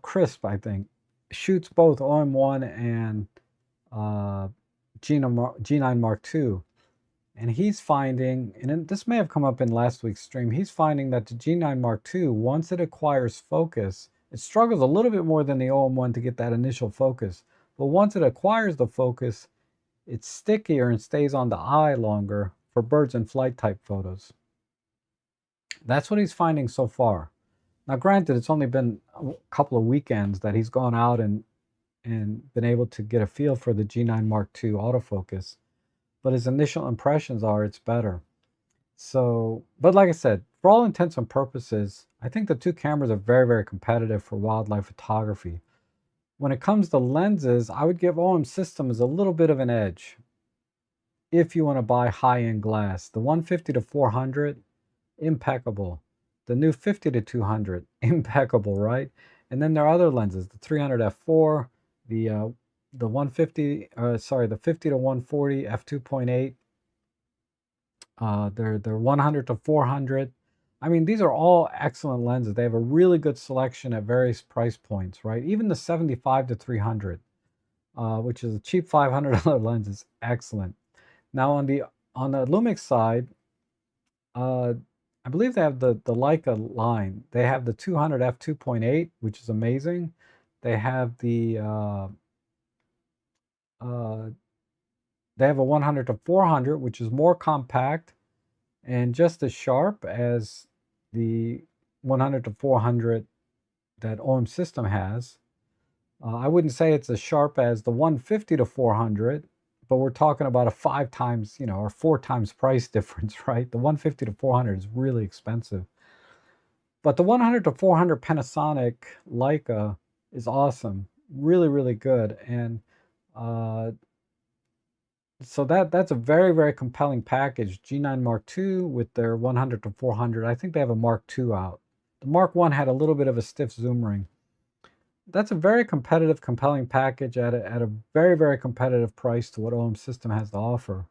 Crisp, I think, shoots both OM1 and uh, G9 Mark II. And he's finding, and this may have come up in last week's stream, he's finding that the G9 Mark II, once it acquires focus, it struggles a little bit more than the OM1 to get that initial focus. But once it acquires the focus, it's stickier and stays on the eye longer for birds in flight type photos. That's what he's finding so far. Now, granted, it's only been a couple of weekends that he's gone out and been able to get a feel for the G9 Mark II autofocus, but his initial impressions are it's better. So, but like I said, for all intents and purposes, I think the two cameras are very, very competitive for wildlife photography. When it comes to lenses, I would give OM Systems a little bit of an edge if you want to buy high-end glass. The 150 to 400, impeccable. The new 50 to 200, impeccable, right? And then there are other lenses, the 300 f4, the 150, the 50 to 140 f2.8. They're 100 to 400. I mean, these are all excellent lenses. They have a really good selection at various price points, right? Even the 75 to 300, which is a cheap $500 lens, is excellent. Now on the Lumix side, I believe they have the Leica line. They have the 200 f2.8, which is amazing. They have the they have a 100 to 400, which is more compact and just as sharp as the 100 to 400 that OM System has. I wouldn't say it's as sharp as the 150 to 400, but we're talking about a 5 times, or 4 times price difference, right? The 150 to 400 is really expensive. But the 100 to 400 Panasonic Leica is awesome, really, really good. And so that's a very, very compelling package. G9 Mark II with their 100 to 400. I think they have a Mark II out. The Mark I had a little bit of a stiff zoom ring. That's a very competitive, compelling package at a very, very competitive price to what OM System has to offer.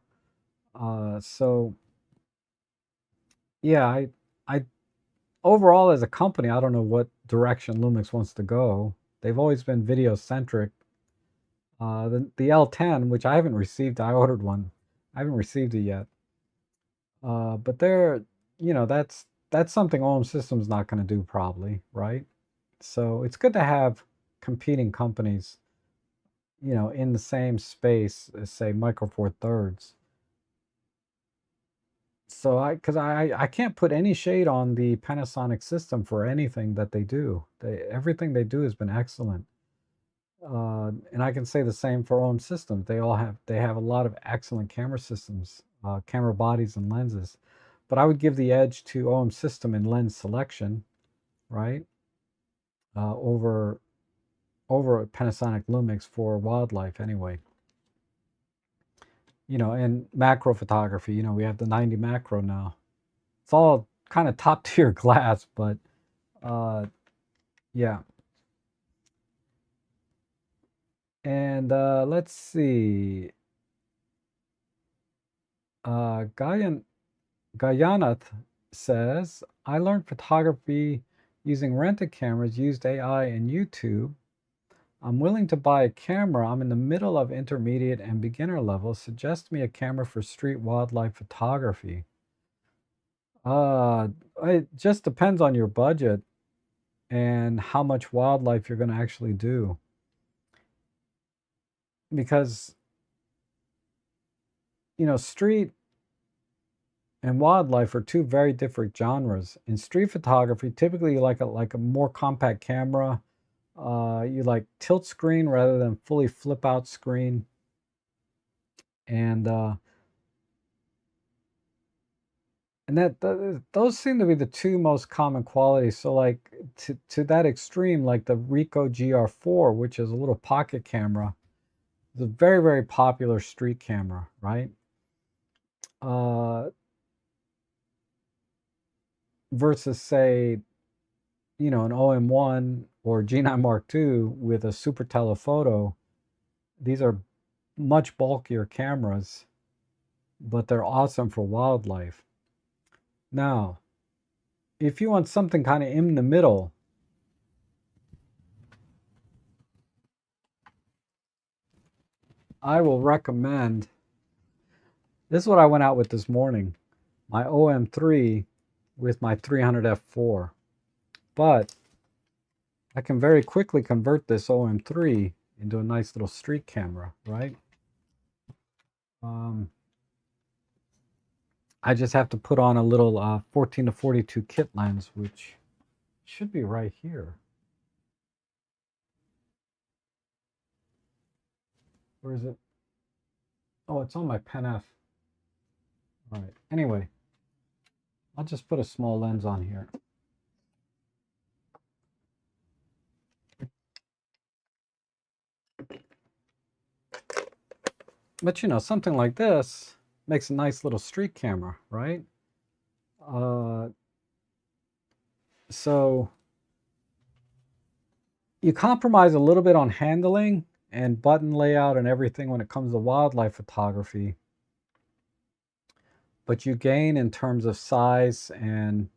So yeah, I overall as a company, I don't know what direction Lumix wants to go. They've always been video centric. The L10, which I haven't received, I ordered one. I haven't received it yet. But that's something OM System's not going to do probably, right? So it's good to have competing companies, in the same space as say Micro Four Thirds. So because I can't put any shade on the Panasonic system for anything that they do. Everything they do has been excellent. And I can say the same for OM Systems. They have a lot of excellent camera systems, camera bodies and lenses. But I would give the edge to OM System in lens selection, right? Over Panasonic Lumix for wildlife anyway. And macro photography, we have the 90 macro now. It's all kind of top tier glass, but yeah. And let's see. Gayanath says, I learned photography using rented cameras, used AI and YouTube. I'm willing to buy a camera. I'm in the middle of intermediate and beginner level. Suggest me a camera for street wildlife photography. It just depends on your budget and how much wildlife you're going to actually do. Because, street and wildlife are two very different genres. In street photography, typically you like a more compact camera. You like tilt screen rather than fully flip out screen. And those seem to be the two most common qualities. So like to that extreme, like the Ricoh GR4, which is a little pocket camera, is a very, very popular street camera, right? Versus say, an OM1 or G9 Mark II with a super telephoto. These are much bulkier cameras, but they're awesome for wildlife. Now, if you want something kind of in the middle, I will recommend, this is what I went out with this morning, my OM3 with my 300 f4. But I can very quickly convert this OM3 into a nice little street camera, right? I just have to put on a little 14 to 42 kit lens, which should be right here. Where is it? Oh, it's on my Pen F. All right. Anyway, I'll just put a small lens on here. But you know, something like this makes a nice little street camera, right? So you compromise a little bit on handling and button layout and everything when it comes to wildlife photography, but you gain in terms of size and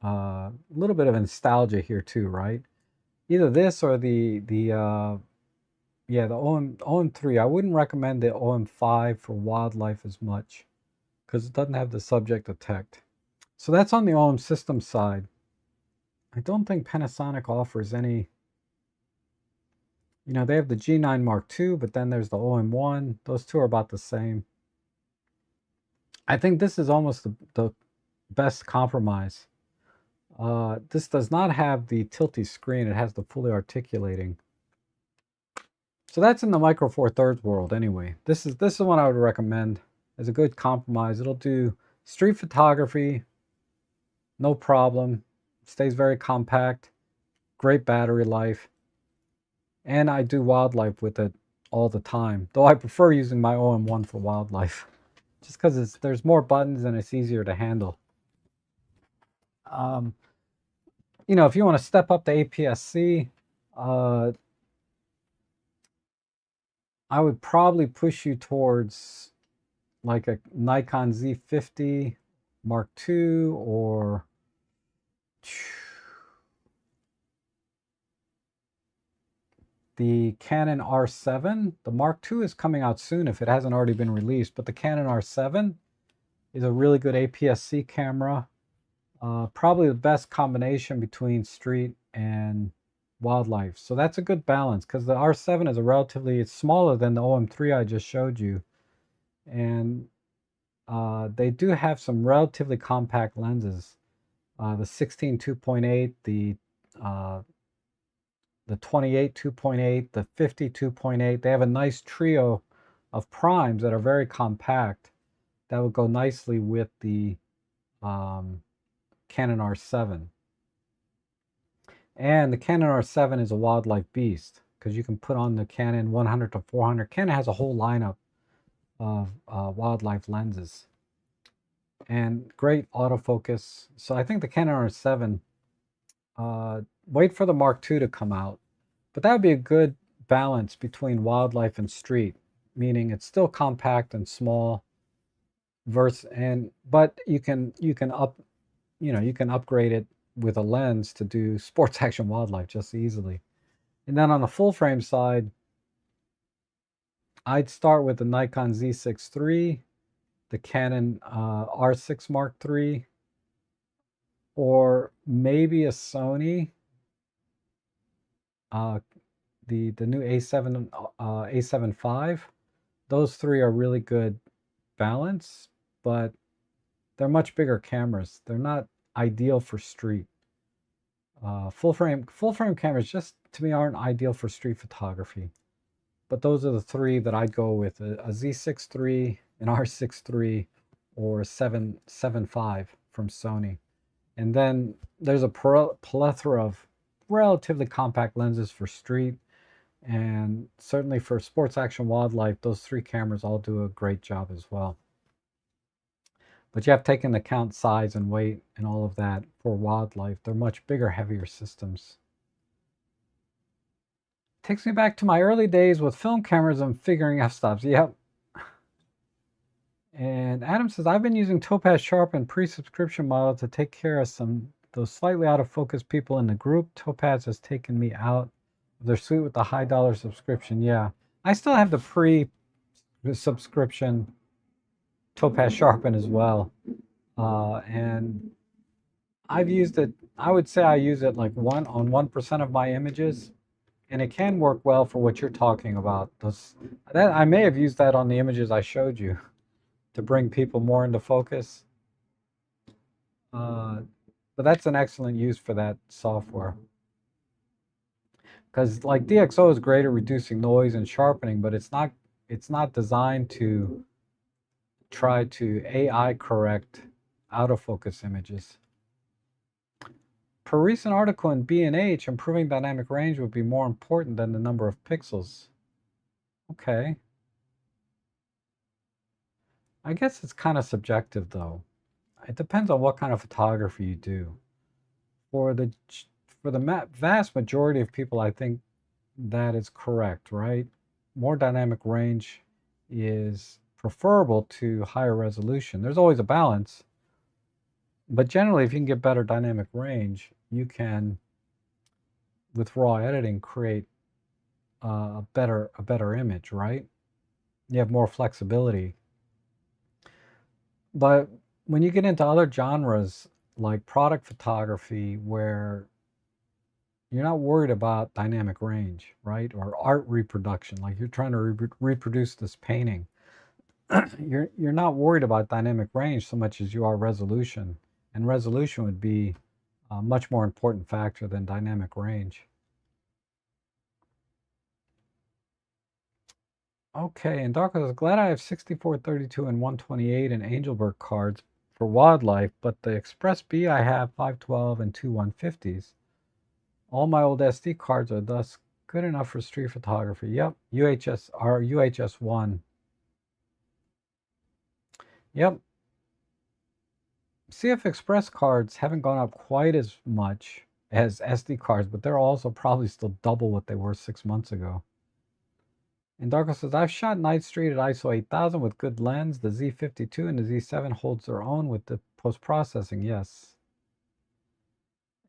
a little bit of nostalgia here too, right? Either this or the OM3. I wouldn't recommend the OM5 for wildlife as much because it doesn't have the subject detect. So that's on the OM system side. I don't think Panasonic offers any. You know, they have the G9 Mark II, but then there's the OM1. Those two are about the same. I think this is almost the best compromise. This does not have the tilty screen. It has the fully articulating. So that's in the Micro Four Thirds world anyway. This is one I would recommend as a good compromise. It'll do street photography, no problem. Stays very compact, great battery life. And I do wildlife with it all the time. Though I prefer using my OM1 for wildlife. Just because there's more buttons and it's easier to handle. You know, if you want to step up the APS-C, I would probably push you towards like a Nikon Z50 Mark II or the Canon R7. The Mark II is coming out soon if it hasn't already been released, but the Canon R7 is a really good APS-C camera. Probably the best combination between street and wildlife. So that's a good balance because the R7 is it's smaller than the OM3 I just showed you. And they do have some relatively compact lenses. The 16 2.8, the 28 2.8, the 50 2.8. They have a nice trio of primes that are very compact that would go nicely with the Canon R7. And the Canon R7 is a wildlife beast because you can put on the Canon 100 to 400. Canon has a whole lineup of wildlife lenses and great autofocus. So I think the Canon R7, wait for the Mark II to come out, but that would be a good balance between wildlife and street, meaning it's still compact and small, but you can upgrade it with a lens to do sports action wildlife just easily. And then on the full frame side, I'd start with the Nikon Z6 III, the Canon R6 Mark III, or maybe a Sony, the new A7 V. Those three are really good balance, but they're much bigger cameras. They're not ideal for street. Full frame cameras just to me aren't ideal for street photography. But those are the three that I'd go with: a Z6 III, an R6 III, or a 7 V from Sony. And then there's a plethora of relatively compact lenses for street, and certainly for sports action wildlife, those three cameras all do a great job as well. But you have to take into account size and weight and all of that for wildlife. They're much bigger, heavier systems. Takes me back to my early days with film cameras and figuring f-stops. Yep. And Adam says, I've been using Topaz Sharp and pre-subscription model to take care of some those slightly out of focus people in the group. Topaz has taken me out of their suite with the high dollar subscription. Yeah, I still have the pre-subscription Topaz Sharpen as well, and I've used it. I would say I use it like 1% of my images, and it can work well for what you're talking about. That I may have used that on the images I showed you to bring people more into focus. But that's an excellent use for that software. Because like DxO is great at reducing noise and sharpening, but it's not designed to try to AI correct out of focus images. Per recent article in B&H, improving dynamic range would be more important than the number of pixels. Okay. I guess it's kind of subjective though. It depends on what kind of photography you do. For the vast majority of people, I think that is correct, right? More dynamic range is preferable to higher resolution. There's always a balance, but generally, if you can get better dynamic range, you can, with raw editing, create a better image, right? You have more flexibility. But when you get into other genres like product photography, where you're not worried about dynamic range, right? Or art reproduction, like you're trying to reproduce this painting. You're not worried about dynamic range so much as you are resolution, and resolution would be a much more important factor than dynamic range. Okay, and Darko says, glad I have 6432 and 128 and Angelberg cards for wildlife, but the Express B I have 512 and two 150s. All my old SD cards are thus good enough for street photography. Yep, UHS1. Yep. CF Express cards haven't gone up quite as much as SD cards, but they're also probably still double what they were 6 months ago. And Darko says, I've shot Night Street at ISO 8000 with good lens. The Z52 and the Z7 holds their own with the post-processing, yes.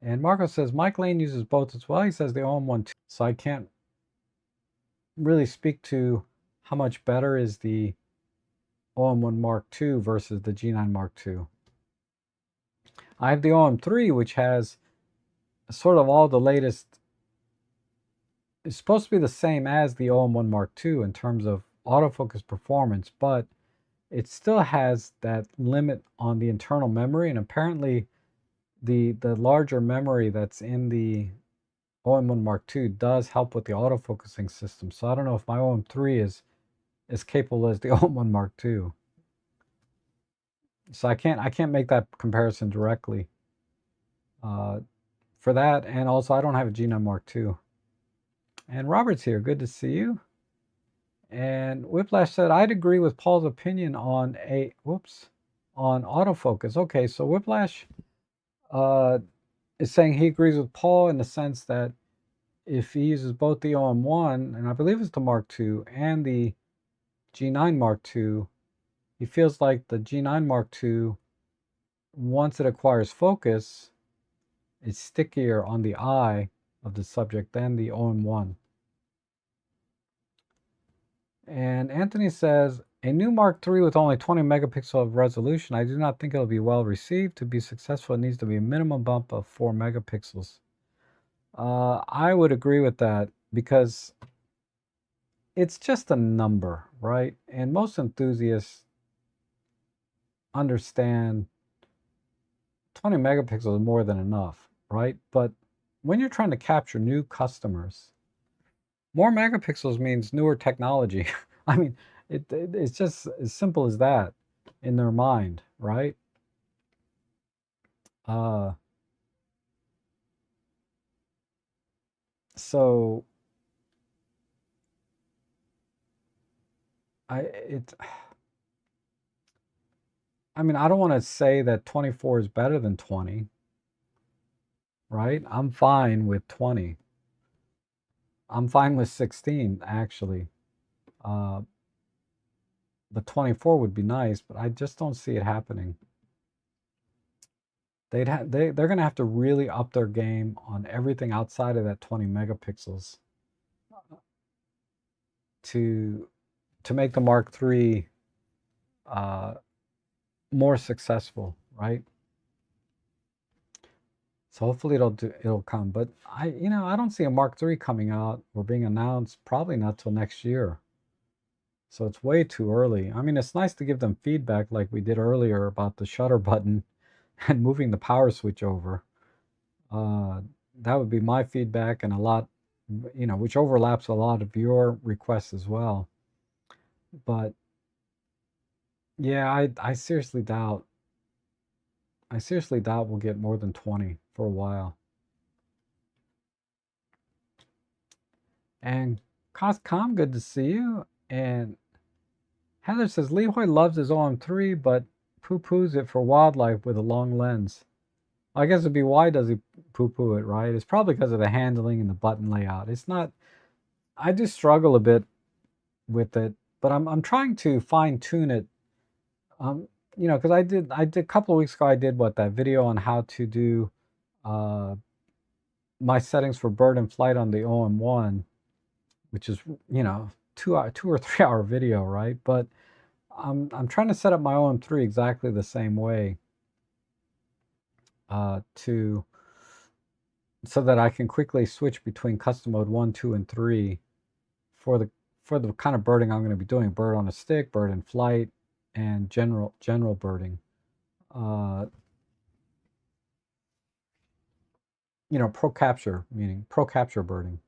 And Marco says, Mike Lane uses both as well. He says the OM1 too. So I can't really speak to how much better is the OM1 Mark II versus the G9 Mark II. I have the OM3, which has sort of all the latest. It's supposed to be the same as the OM1 Mark II in terms of autofocus performance, but it still has that limit on the internal memory, and apparently the larger memory that's in the OM1 Mark II does help with the autofocusing system. So I don't know if my OM3 is as capable as the OM1 Mark II. So I can't make that comparison directly for that, and also I don't have a G9 Mark II. And Robert's here. Good to see you. And Whiplash said, I'd agree with Paul's opinion on on autofocus. Okay, so Whiplash is saying he agrees with Paul in the sense that if he uses both the OM1, and I believe it's the Mark II, and the G9 Mark II, he feels like the G9 Mark II, once it acquires focus, is stickier on the eye of the subject than the OM1. And Anthony says, a new Mark III with only 20 megapixel of resolution, I do not think it'll be well received. To be successful, it needs to be a minimum bump of 4 megapixels. I would agree with that because it's just a number, right? And most enthusiasts understand 20 megapixels is more than enough, right? But when you're trying to capture new customers, more megapixels means newer technology. I mean, it's just as simple as that in their mind, right? So I mean, I don't want to say that 24 is better than 20, right? I'm fine with 20. I'm fine with 16 actually. But 24 would be nice, but I just don't see it happening. they're going to have to really up their game on everything outside of that 20 megapixels to make the Mark III more successful, right? So hopefully it'll come. But I don't see a Mark III coming out or being announced probably not till next year. So it's way too early. I mean, it's nice to give them feedback like we did earlier about the shutter button and moving the power switch over. That would be my feedback, and a lot, which overlaps a lot of your requests as well. But yeah, I seriously doubt. I seriously doubt we'll get more than 20 for a while. And Coscom, good to see you. And Heather says Leroy loves his OM3, but poo-poos it for wildlife with a long lens. I guess it'd be why does he poo-poo it, right? It's probably because of the handling and the button layout. It's not. I do struggle a bit with it, but I'm trying to fine tune it. Because I did a couple of weeks ago. I did that video on how to do my settings for bird and flight on the OM1, which is 2 or 3 hour video, right? But I'm trying to set up my OM3 exactly the same way so that I can quickly switch between custom mode 1, 2, and 3 for the kind of birding I'm going to be doing: bird on a stick, bird in flight, and general birding. Pro capture, meaning pro capture birding.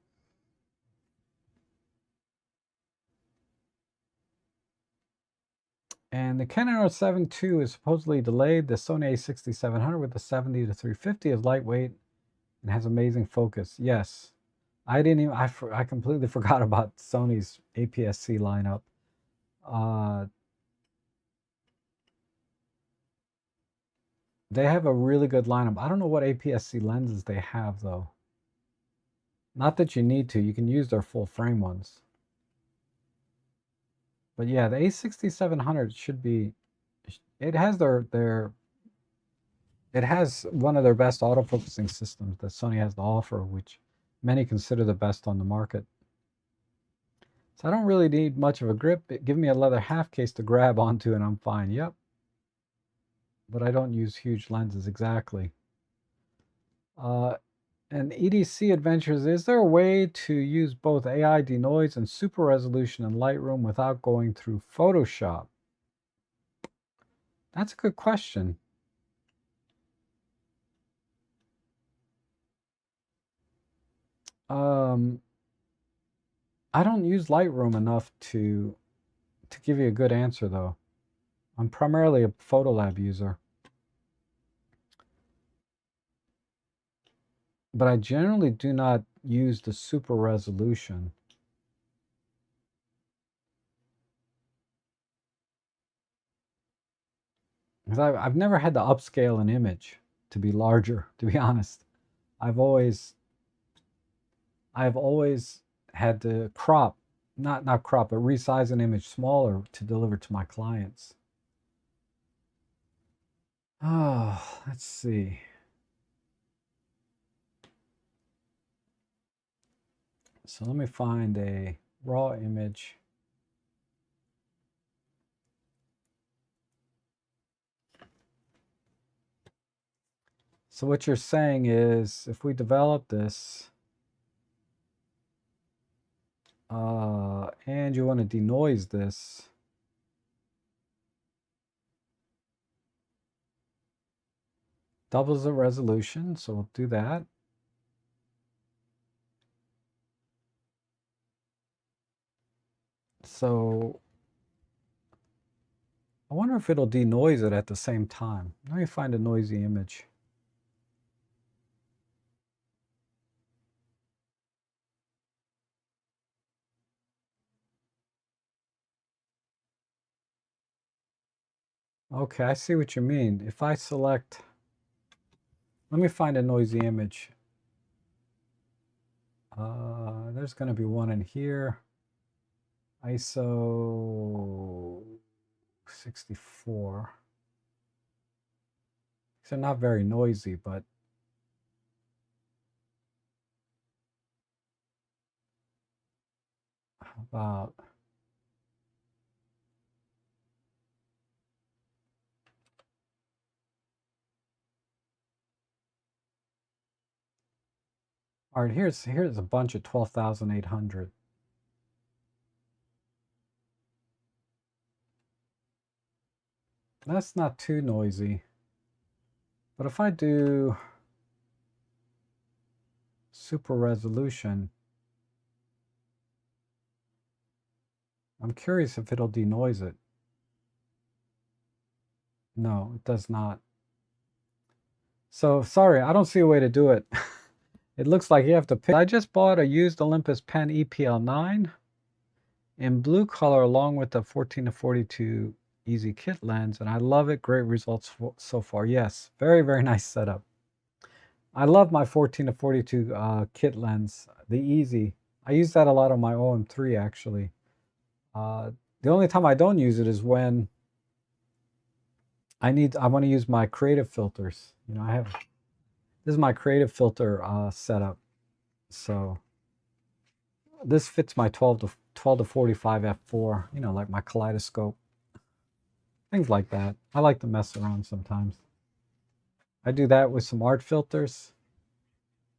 And the Canon R7 II is supposedly delayed. The Sony a6700 with the 70 to 350 is lightweight and has amazing focus. Yes, I didn't even. I completely forgot about Sony's APS-C lineup. They have a really good lineup. I don't know what APS-C lenses they have though. Not that you need to. You can use their full frame ones. But yeah, the A6700 should be. It has it has one of their best autofocusing systems that Sony has to offer, which many consider the best on the market. So I don't really need much of a grip. Give me a leather half case to grab onto and I'm fine. Yep. But I don't use huge lenses exactly. And EDC Adventures, is there a way to use both AI denoise and super resolution in Lightroom without going through Photoshop? That's a good question. I don't use Lightroom enough to give you a good answer though. I'm primarily a Photolab user. But I generally do not use the super resolution. Because I've never had to upscale an image to be larger, to be honest. I've always had to crop, not crop, but resize an image smaller to deliver to my clients. Oh, let's see. So let me find a raw image. So what you're saying is, if we develop this, and you want to denoise this, doubles the resolution, so we'll do that. So I wonder if it'll denoise it at the same time. Let me find a noisy image. Okay, I see what you mean. If I select, let me find a noisy image. There's going to be one in here. ISO 64. They're not very noisy, but how about all right, here's a bunch of 12,800. That's not too noisy. But if I do super resolution, I'm curious if it'll denoise it. No, it does not. So sorry, I don't see a way to do it. It looks like you have to pick. I just bought a used Olympus Pen EPL9 in blue color along with the 14-42 Easy Kit lens, and I love it. Great results so far. Yes, very, very nice setup. I love my 14-42 kit lens, the Easy. I use that a lot on my OM3 actually. The only time I don't use it is when I want to use my creative filters. You know, this is my creative filter setup. So this fits my 12 to 45 f4, you know, like my kaleidoscope. Things like that. I like to mess around sometimes. I do that with some art filters.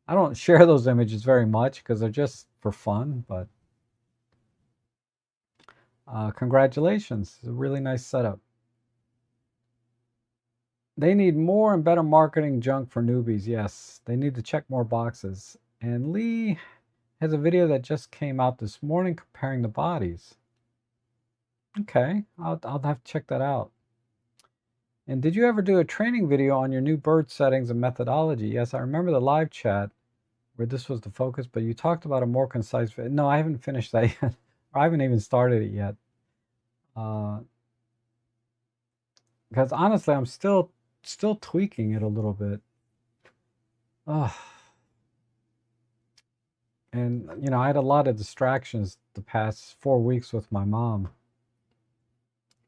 I don't share those images very much because they're just for fun, but congratulations. It's a really nice setup. They need more and better marketing junk for newbies. Yes, they need to check more boxes. And Lee has a video that just came out this morning comparing the bodies. Okay, I'll have to check that out. And did you ever do a training video on your new bird settings and methodology? Yes, I remember the live chat where this was the focus, but you talked about a more concise video. No, I haven't finished that yet. I haven't even started it yet. Because honestly, I'm still tweaking it a little bit. And you know, I had a lot of distractions the past 4 weeks with my mom.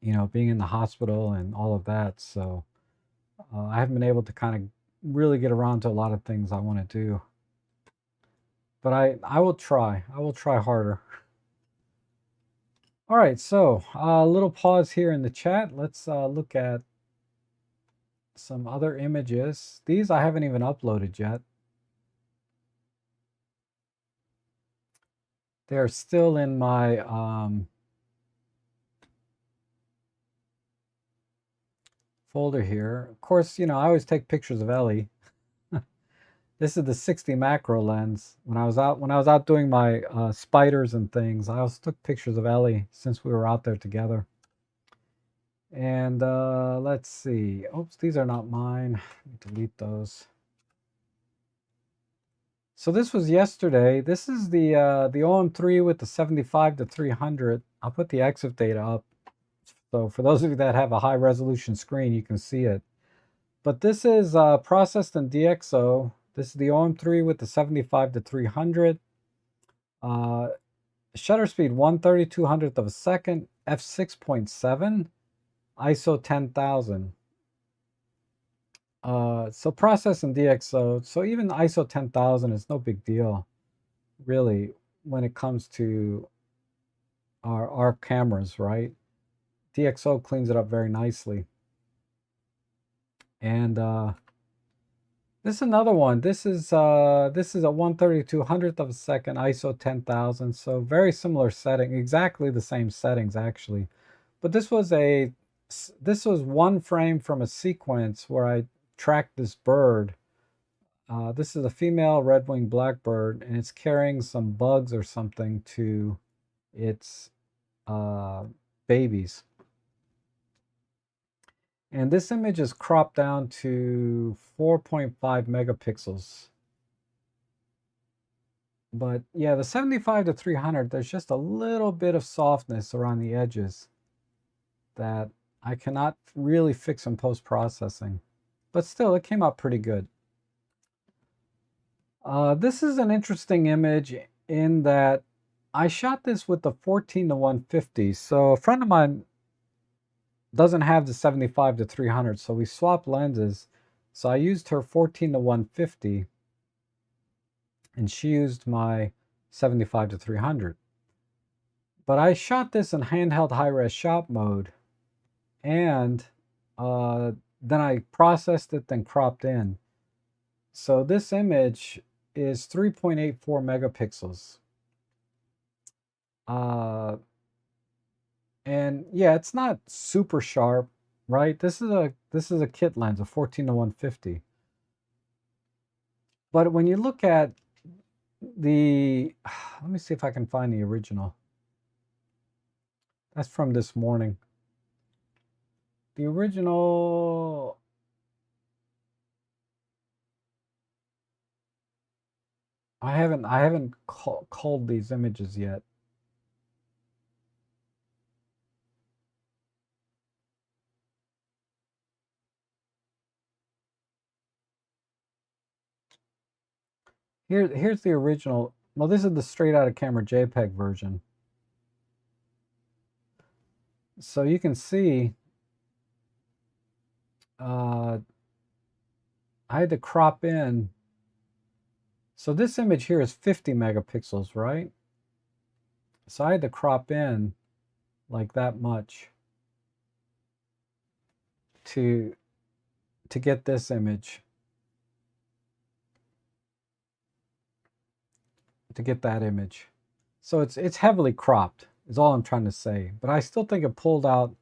You know, being in the hospital and all of that. So I haven't been able to kind of really get around to a lot of things I want to do. But I will try. I will try harder. All right, so a little pause here in the chat. Let's look at some other images. These I haven't even uploaded yet. They're still in my folder here. Of course, you know, I always take pictures of Ellie. This is the 60 macro lens. When I was out doing my spiders and things, I also took pictures of Ellie since we were out there together. And let's see. Oops, these are not mine. Delete those. So this was yesterday. This is the OM3 with the 75 to 300. I'll put the EXIF data up. So for those of you that have a high resolution screen, you can see it. But this is processed in DxO. This is the OM3 with the 75 to 300. Shutter speed 1/3200th of a second, f6.7, ISO 10,000. So processed in DxO. So even ISO 10,000 is no big deal, really, when it comes to our cameras, right? DxO cleans it up very nicely. And this is another one. This is a 1/3200th of a second, ISO 10,000. So very similar setting, exactly the same settings actually. But this was one frame from a sequence where I tracked this bird. This is a female red-winged blackbird, and it's carrying some bugs or something to its babies. And this image is cropped down to 4.5 megapixels. But yeah, the 75 to 300, there's just a little bit of softness around the edges that I cannot really fix in post-processing. But still, it came out pretty good. This is an interesting image in that I shot this with the 14 to 150. So a friend of mine doesn't have the 75 to 300, so we swapped lenses. So I used her 14-150, and she used my 75-300. But I shot this in handheld high-res shot mode, and then I processed it, then cropped in. So this image is 3.84 megapixels. And yeah, it's not super sharp, right? This is a kit lens, a 14-150. But when you look at the, let me see if I can find the original. That's from this morning. The original, I haven't culled these images yet. Here's the original. Well, this is the straight out of camera JPEG version. So you can see I had to crop in. So this image here is 50 megapixels, right? So I had to crop in like that much to get this image, to get that image. So it's heavily cropped is all I'm trying to say. But I still think it pulled out,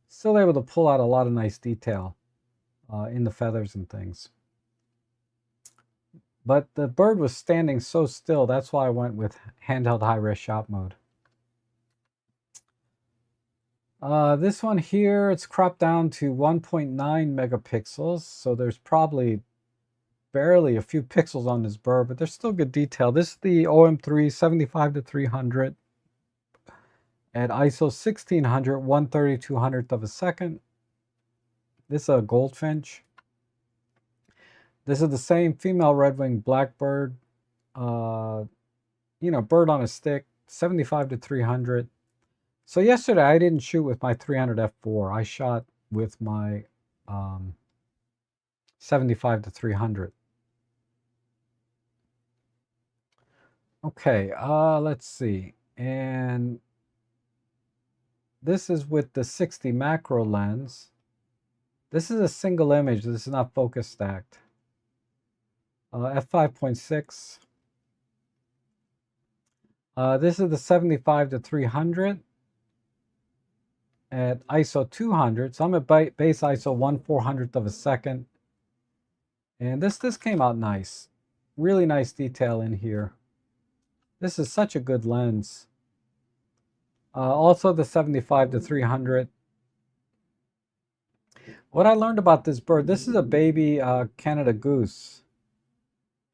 still able to pull out a lot of nice detail in the feathers and things. But the bird was standing so still, that's why I went with handheld high-res shot mode. This one here, it's cropped down to 1.9 megapixels, so there's probably barely a few pixels on this bird, but there's still good detail. This is the OM3 75-300 at ISO 1600, 1/3200th of a second. This is a goldfinch. This is the same female red-winged blackbird, bird on a stick, 75-300. So yesterday I didn't shoot with my 300 f4. I shot with my 75-300. Okay, let's see. And this is with the 60 macro lens. This is a single image. This is not focus stacked. f5.6. This is the 75-300 at ISO 200. So I'm at base ISO 1/400th of a second. And this came out nice. Really nice detail in here. This is such a good lens. Also the 75-300. What I learned about this bird, this is a baby Canada goose.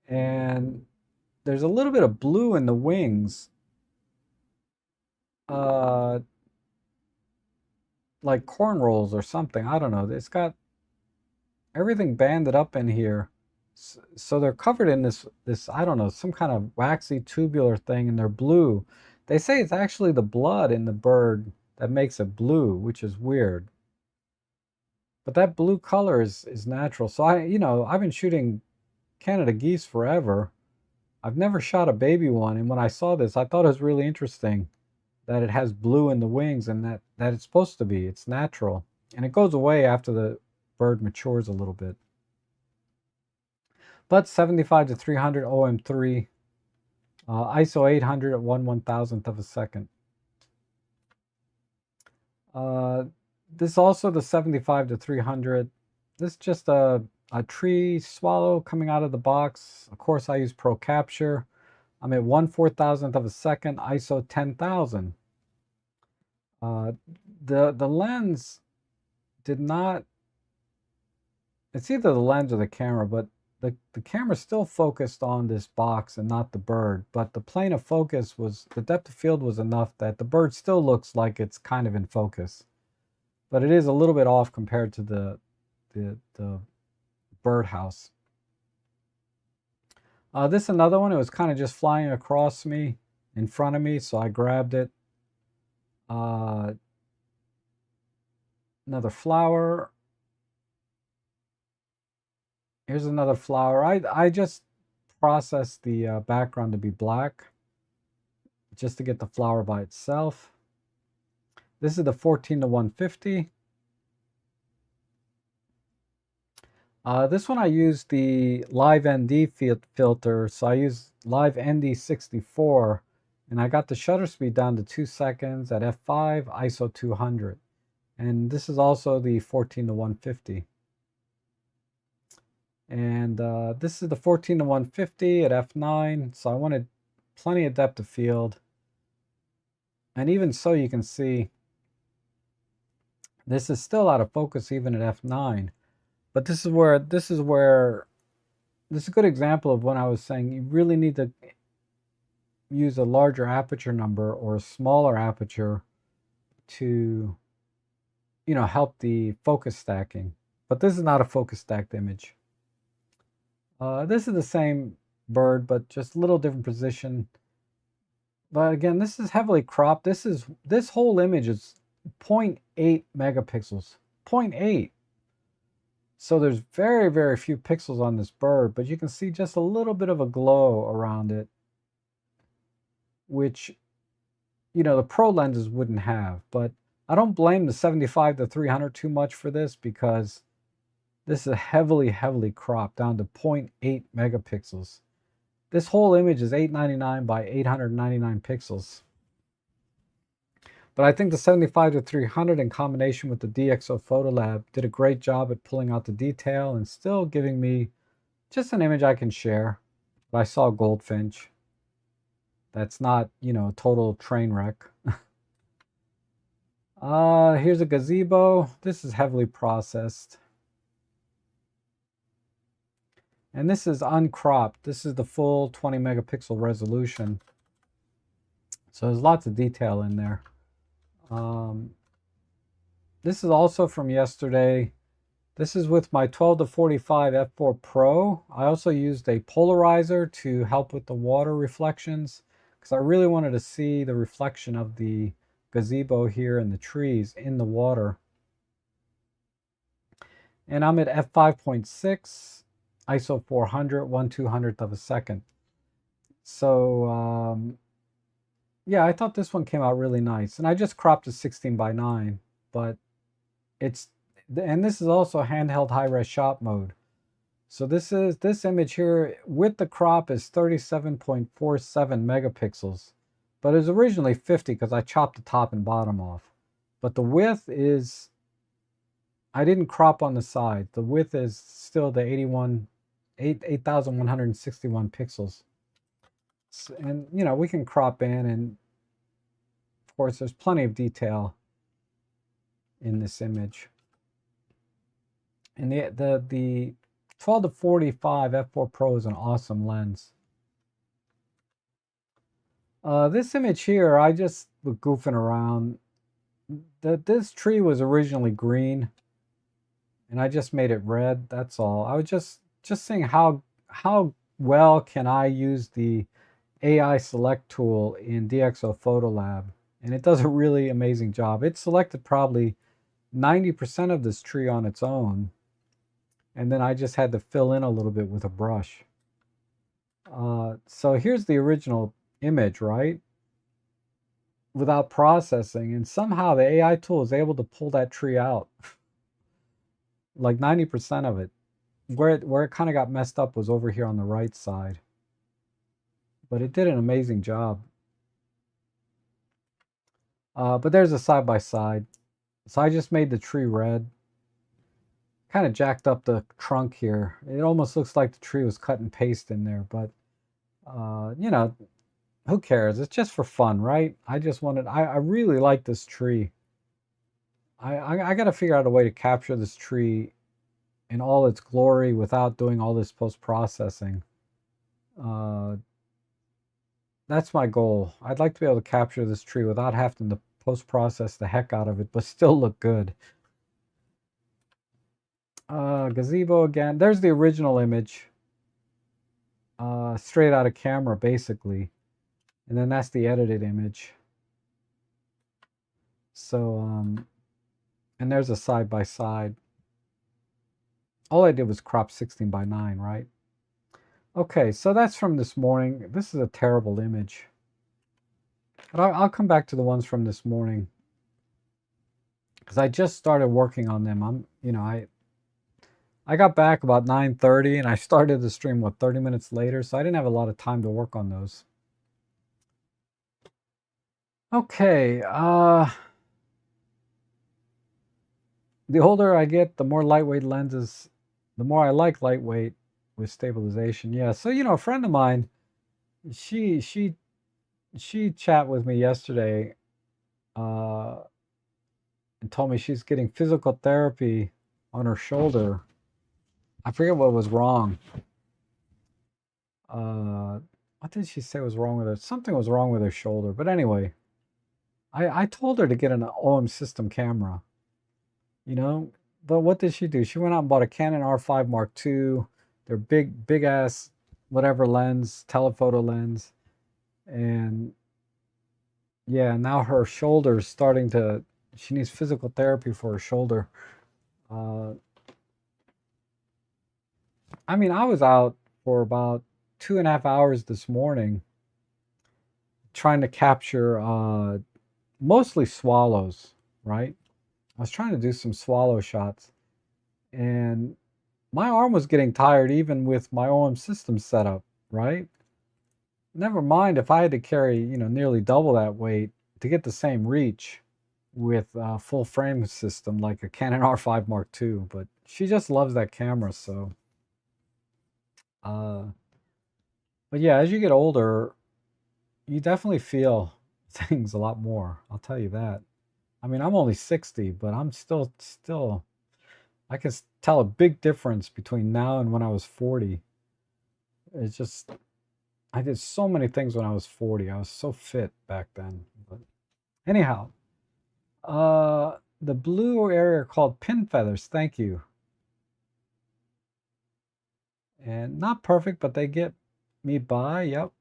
And there's a little bit of blue in the wings. Like cornrows or something. I don't know. It's got everything banded up in here. So they're covered in this, I don't know, some kind of waxy tubular thing, and they're blue. They say it's actually the blood in the bird that makes it blue, which is weird. But that blue color is natural. So I've been shooting Canada geese forever. I've never shot a baby one, and when I saw this, I thought it was really interesting that it has blue in the wings, and that it's supposed to be. It's natural. And it goes away after the bird matures a little bit. But 75-300 OM3, ISO 800 at 1/1000th of a second. This also the 75-300. This is just a tree swallow coming out of the box. Of course, I use Pro Capture. I'm at 1/4000th of a second, ISO 10,000. The lens did not, it's either the lens or the camera, but the camera still focused on this box and not the bird. But the plane of focus was, the depth of field was enough that the bird still looks like it's kind of in focus. But it is a little bit off compared to the birdhouse. This is another one. It was kind of just flying across me, in front of me, so I grabbed it. Another flower. Here's another flower. I just processed the background to be black just to get the flower by itself. This is the 14 to 150. This one I used the Live ND filter, so I used Live ND 64, and I got the shutter speed down to 2 seconds at f5, ISO 200. And this is also the 14 to 150. And this is the 14 to 150 at f9, so I wanted plenty of depth of field. And even so, you can see this is still out of focus even at f9. But this is a good example of when I was saying you really need to use a larger aperture number or a smaller aperture to, help the focus stacking. But this is not a focus stacked image. This is the same bird, but just a little different position. But again, this is heavily cropped. This whole image is 0.8 megapixels. 0.8. So there's very, very few pixels on this bird, but you can see just a little bit of a glow around it, which, the pro lenses wouldn't have. But I don't blame the 75 to 300 too much for this, because this is heavily, heavily cropped down to 0.8 megapixels. This whole image is 899 by 899 pixels. But I think the 75 to 300 in combination with the DxO Photolab did a great job at pulling out the detail and still giving me just an image I can share. But I saw a goldfinch. That's not, a total train wreck. Here's a gazebo. This is heavily processed. And this is uncropped. This is the full 20 megapixel resolution. So there's lots of detail in there. This is also from yesterday. This is with my 12 to 45 f4 Pro. I also used a polarizer to help with the water reflections, because I really wanted to see the reflection of the gazebo here and the trees in the water. And I'm at f5.6, ISO 400, 1/200th of a second. So yeah, I thought this one came out really nice. And I just cropped to 16 by 9, but this is also handheld high-res shot mode. So this image here with the crop is 37.47 megapixels, but it was originally 50 because I chopped the top and bottom off. But the width is, I didn't crop on the side. The width is still the 8,161 pixels. And we can crop in, and of course there's plenty of detail in this image. And the 12 to 45 f4 Pro is an awesome lens. This image here, I just was goofing around. This tree was originally green, and I just made it red. That's all. I was just saying how well can I use the AI select tool in DxO Photolab, and it does a really amazing job. It selected probably 90% of this tree on its own, and then I just had to fill in a little bit with a brush. So here's the original image, right? Without processing, and somehow the AI tool is able to pull that tree out. Like 90% of it. Where it kind of got messed up was over here on the right side. But it did an amazing job. But there's a side by side. So I just made the tree red. Kind of jacked up the trunk here. It almost looks like the tree was cut and paste in there, but who cares? It's just for fun, right? I really like this tree. I got to figure out a way to capture this tree in all its glory without doing all this post-processing. That's my goal. I'd like to be able to capture this tree without having to post-process the heck out of it, but still look good. Gazebo again. There's the original image. Straight out of camera, basically. And then that's the edited image. So, and there's a side by side. All I did was crop 16 by 9, right? Okay, so that's from this morning. This is a terrible image. But I'll come back to the ones from this morning because I just started working on them. I got back about 9:30 and I started the stream, what, 30 minutes later, so I didn't have a lot of time to work on those. Okay, the older I get, the more lightweight lenses, the more I like lightweight with stabilization. Yeah, so a friend of mine, she she she chat with me yesterday, uh, and told me she's getting physical therapy on her shoulder. I forget what was wrong. Uh, what did she say was wrong with her? Something was wrong with her shoulder. But anyway, I told her to get an OM system camera, you know. But what did she do? She went out and bought a Canon R5 Mark II, their big ass whatever lens, telephoto lens, and yeah, now her shoulder's starting to. She needs physical therapy for her shoulder. Uh, I mean, I was out for about 2.5 hours this morning trying to capture mostly swallows, right? I was trying to do some swallow shots, and my arm was getting tired even with my OM system setup, right? Never mind if I had to carry, nearly double that weight to get the same reach with a full frame system like a Canon R5 Mark II. But she just loves that camera, so. Uh, but yeah, as you get older, you definitely feel things a lot more. I'll tell you that. I mean, I'm only 60, but I'm still I can tell a big difference between now and when I was 40. It's just I did so many things when I was 40. I was so fit back then. But anyhow, the blue area are called pin feathers. Thank you. And not perfect, but they get me by. Yep.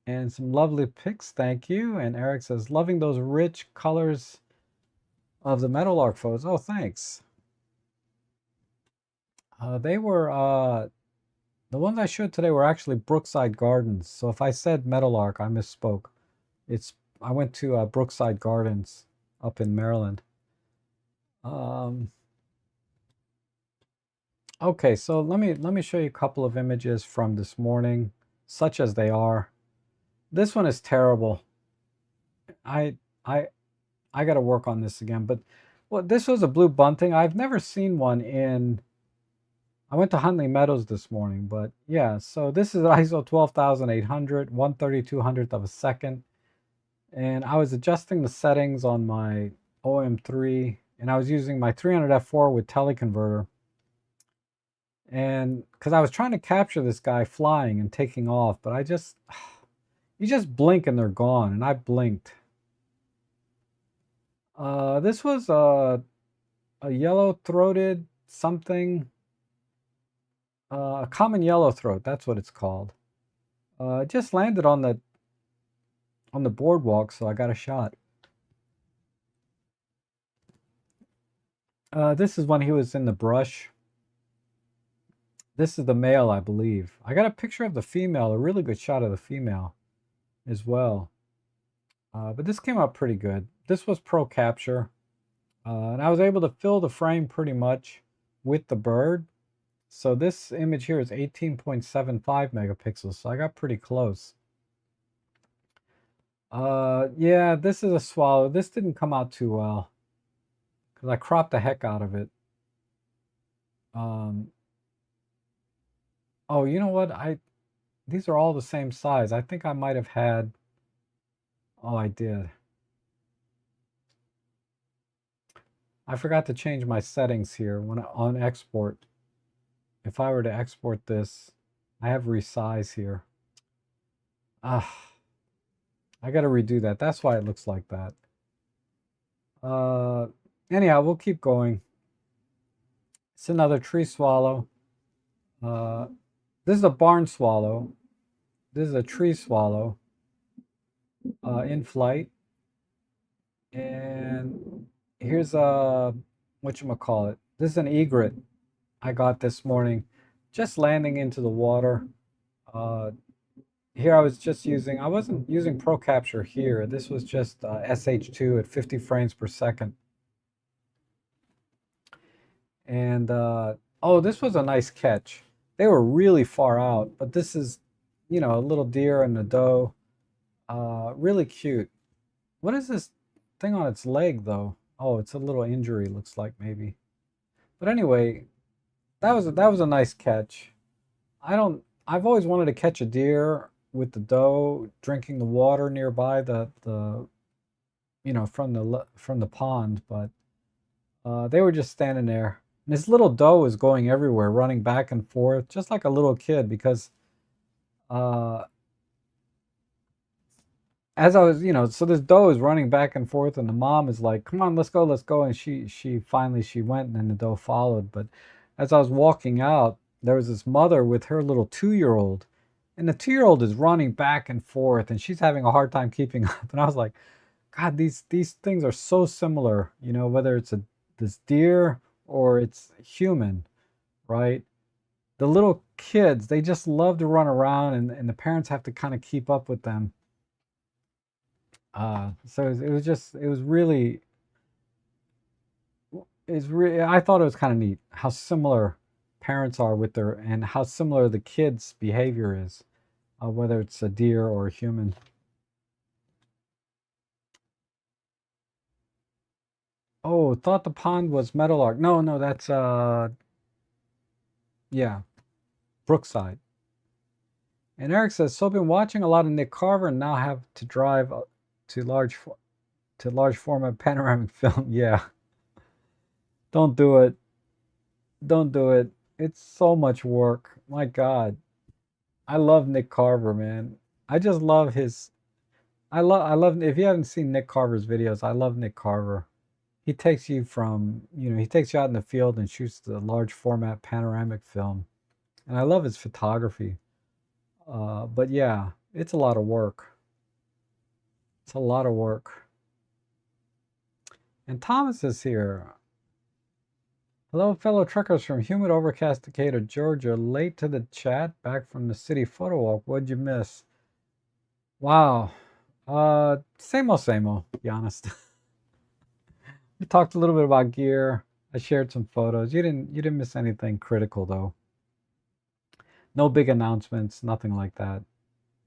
And some lovely pics. Thank you. And Eric says, loving those rich colors of the Meadowlark photos. Oh, thanks. They were the ones I showed today were actually Brookside Gardens. So if I said Meadowlark, I misspoke. It's I went to Brookside Gardens up in Maryland. Um, okay, so let me show you a couple of images from this morning, such as they are. This one is terrible. I I I got to work on this again. But well, this was a blue bunting. I've never seen one in. I went to Huntley Meadows this morning, but yeah. So this is ISO 12800, 1/3200th of a second, and I was adjusting the settings on my OM3, and I was using my 300f4 with teleconverter, and because I was trying to capture this guy flying and taking off, but you just blink and they're gone, and I blinked. This was a yellow-throated something, a common yellow throat. That's what it's called. It just landed on the boardwalk, so I got a shot. This is when he was in the brush. This is the male, I believe. I got a picture of the female, a really good shot of the female as well. But this came out pretty good. This was Pro Capture, and I was able to fill the frame pretty much with the bird. So this image here is 18.75 megapixels, so I got pretty close. Yeah, this is a swallow. This didn't come out too well because I cropped the heck out of it. Um, oh, you know what? These are all the same size. I think I might have had. Oh, I did. I forgot to change my settings here when on export. If I were to export this, I have resize here. Ah, I got to redo that. That's why it looks like that. Uh, anyhow, we'll keep going. It's another tree swallow. Uh, this is a barn swallow. This is a tree swallow in flight. And here's a, whatchamacallit. This is an egret. I got this morning, just landing into the water. Uh, Here I was just using, I wasn't using Pro Capture here. This was just SH2 at 50 frames per second. And oh, this was a nice catch. They were really far out, but this is, a little deer and a doe. Really cute. What is this thing on its leg though? Oh, it's a little injury, looks like maybe. But anyway, that was a nice catch. I've always wanted to catch a deer with the doe drinking the water nearby the from the pond, but they were just standing there. And this little doe was going everywhere, running back and forth, just like a little kid. Because uh, as I was, so this doe is running back and forth, and the mom is like, "Come on, let's go." And she finally she went, and then the doe followed. But as I was walking out, there was this mother with her little 2-year-old, and the 2-year-old is running back and forth, and she's having a hard time keeping up. And I was like, God, these things are so similar, whether it's this deer or it's human, right? The little kids, they just love to run around, and the parents have to kind of keep up with them. So it was really, I thought it was kind of neat how similar parents are with their, and how similar the kids' behavior is, whether it's a deer or a human. Oh, thought the pond was Meadowlark. No, no, that's, yeah, Brookside. And Eric says, so I've been watching a lot of Nick Carver and now have to drive to large format panoramic film. Yeah, don't do it. Don't do it. It's so much work. My God. I love Nick Carver, man. I just love his I love if you haven't seen Nick Carver's videos, I love Nick Carver. He takes you he takes you out in the field and shoots the large format panoramic film. And I love his photography. But yeah, it's a lot of work. It's a lot of work. And Thomas is here. Hello, fellow truckers from humid, overcast Decatur, Georgia. Late to the chat, back from the city photo walk. What'd you miss? Wow. Same old, to be honest. We talked a little bit about gear. I shared some photos. You didn't miss anything critical though. No big announcements, nothing like that.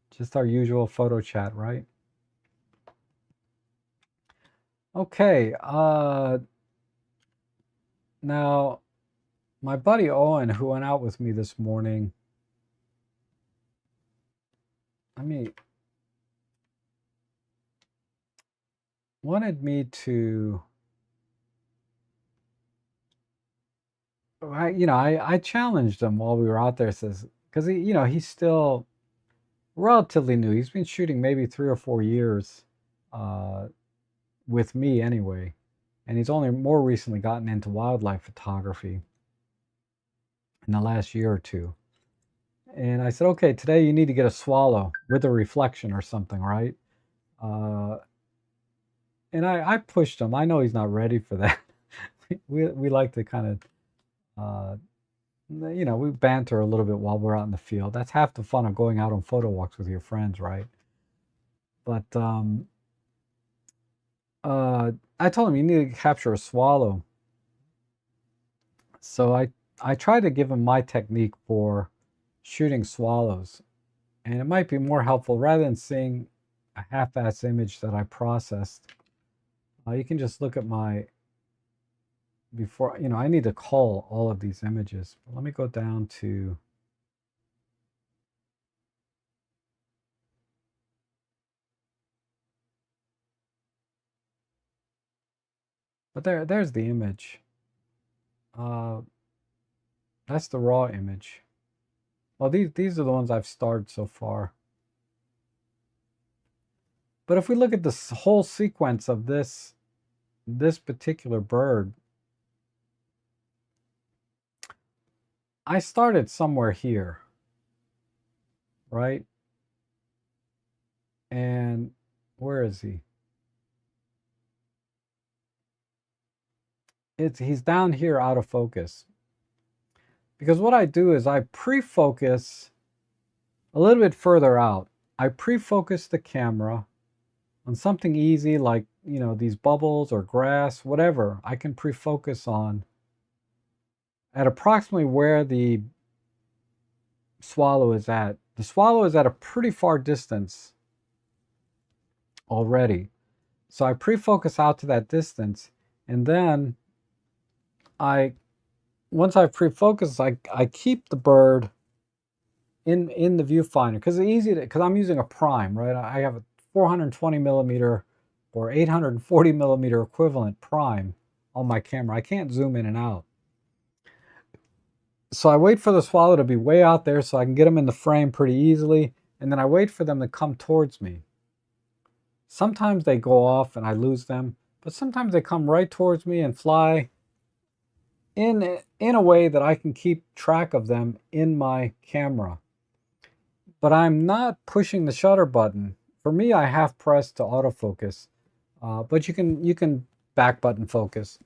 Just our usual photo chat, right? Okay. Now my buddy Owen, who went out with me this morning, I mean, wanted me to I challenged him while we were out there, says, because he's still relatively new. He's been shooting maybe 3 or 4 years uh, with me anyway, and he's only more recently gotten into wildlife photography in the last year or two. And I said, okay, today you need to get a swallow with a reflection or something, right? Uh, and I pushed him. I know he's not ready for that. We like to kind of we banter a little bit while we're out in the field. That's half the fun of going out on photo walks with your friends, right? But I told him you need to capture a swallow. So I tried to give him my technique for shooting swallows, and it might be more helpful rather than seeing a half-ass image that I processed. You can just look at my before. I need to cull all of these images. Let me go down to. But there's the image. Uh, that's the raw image. Well, these are the ones I've starred so far. But if we look at this whole sequence of this particular bird, I started somewhere here, right? And where is he? He's down here out of focus. Because what I do is I pre-focus a little bit further out. I pre-focus the camera on something easy like, these bubbles or grass, whatever I can pre-focus on at approximately where the swallow is at. The swallow is at a pretty far distance already. So I pre-focus out to that distance, and then once I pre-focus, I keep the bird in the viewfinder because I'm using a prime, right? I have a 420 millimeter or 840 millimeter equivalent prime on my camera. I can't zoom in and out. So I wait for the swallow to be way out there so I can get them in the frame pretty easily, and then I wait for them to come towards me. Sometimes they go off and I lose them, but sometimes they come right towards me and fly in a way that I can keep track of them in my camera. But I'm not pushing the shutter button. For me, I half press to autofocus, but you can back button focus.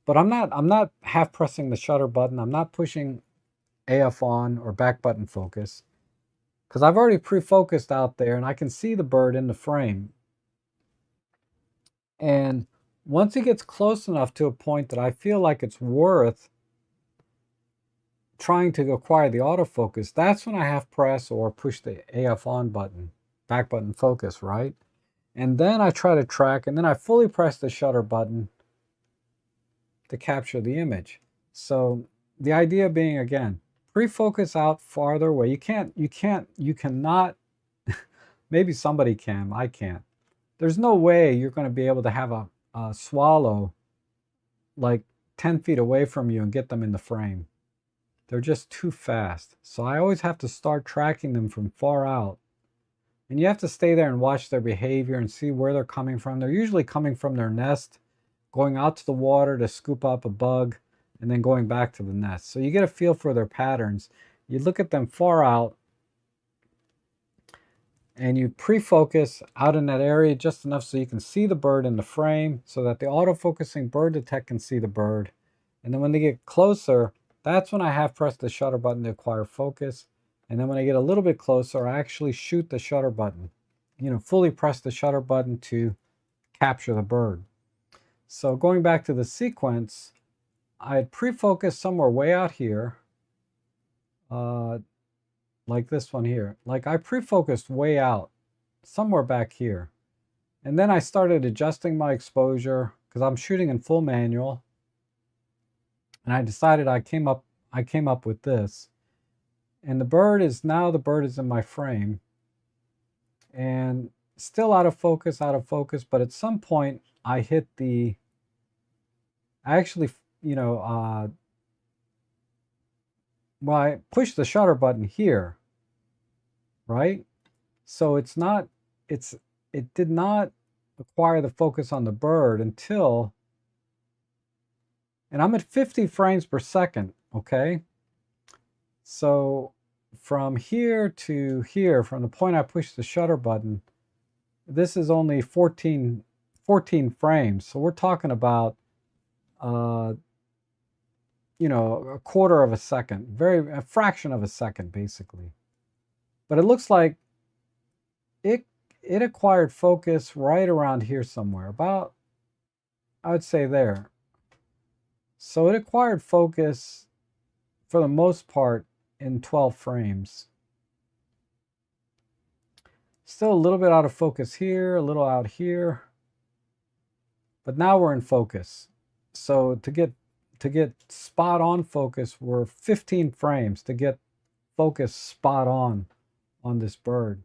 But I'm not half pressing the shutter button. I'm not pushing AF on or back button focus because I've already pre-focused out there and I can see the bird in the frame. And once it gets close enough to a point that I feel like it's worth trying to acquire the autofocus, that's when I half press or push the AF on button, back button focus, right? And then I try to track, and then I fully press the shutter button to capture the image. So the idea being, again, pre-focus out farther away. You cannot, maybe somebody can, I can't. There's no way you're going to be able to have a swallow like 10 feet away from you and get them in the frame. They're just too fast. So I always have to start tracking them from far out. And you have to stay there and watch their behavior and see where they're coming from. They're usually coming from their nest, going out to the water to scoop up a bug, and then going back to the nest. So you get a feel for their patterns. You look at them far out, and you pre-focus out in that area just enough so you can see the bird in the frame so that the auto-focusing bird detect can see the bird. And then when they get closer, that's when I half press the shutter button to acquire focus. And then when I get a little bit closer, I actually shoot the shutter button, fully press the shutter button to capture the bird. So going back to the sequence, I had pre-focused somewhere way out here, like this one here. Like I pre-focused way out, somewhere back here. And then I started adjusting my exposure because I'm shooting in full manual. And I decided I came up with this. And the bird is in my frame. And still out of focus, but at some point I hit I actually, well, I pushed the shutter button here, right? So it did not acquire the focus on the bird until, and I'm at 50 frames per second, okay? So from here to here, from the point I pushed the shutter button, this is only 14 frames. So we're talking about, a quarter of a second, a fraction of a second, basically. But it looks like it acquired focus right around here somewhere, about, I would say there. So it acquired focus for the most part in 12 frames. Still a little bit out of focus here, a little out here. But now we're in focus. So to get spot on focus, we're 15 frames to get focus spot on this bird.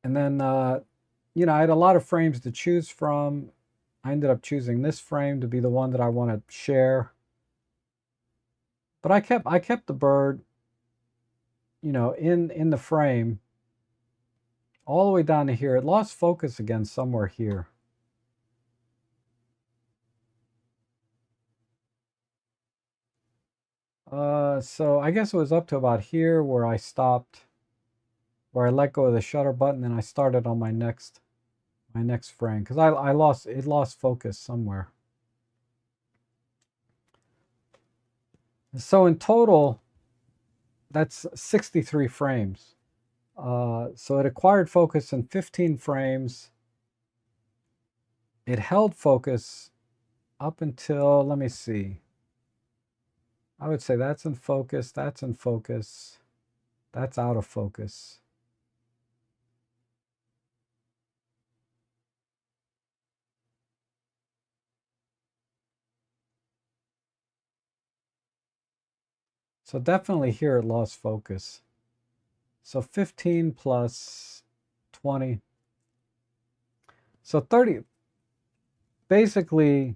And then, I had a lot of frames to choose from. I ended up choosing this frame to be the one that I want to share. But I kept the bird, in the frame all the way down to here. It lost focus again somewhere here. So I guess it was up to about here where I stopped, where I let go of the shutter button, and I started on my next frame because it lost focus somewhere. So in total, that's 63 frames. So it acquired focus in 15 frames. It held focus up until, let me see. I would say that's in focus, that's in focus, that's out of focus. So definitely here it lost focus. So 15 plus 20. So 30, basically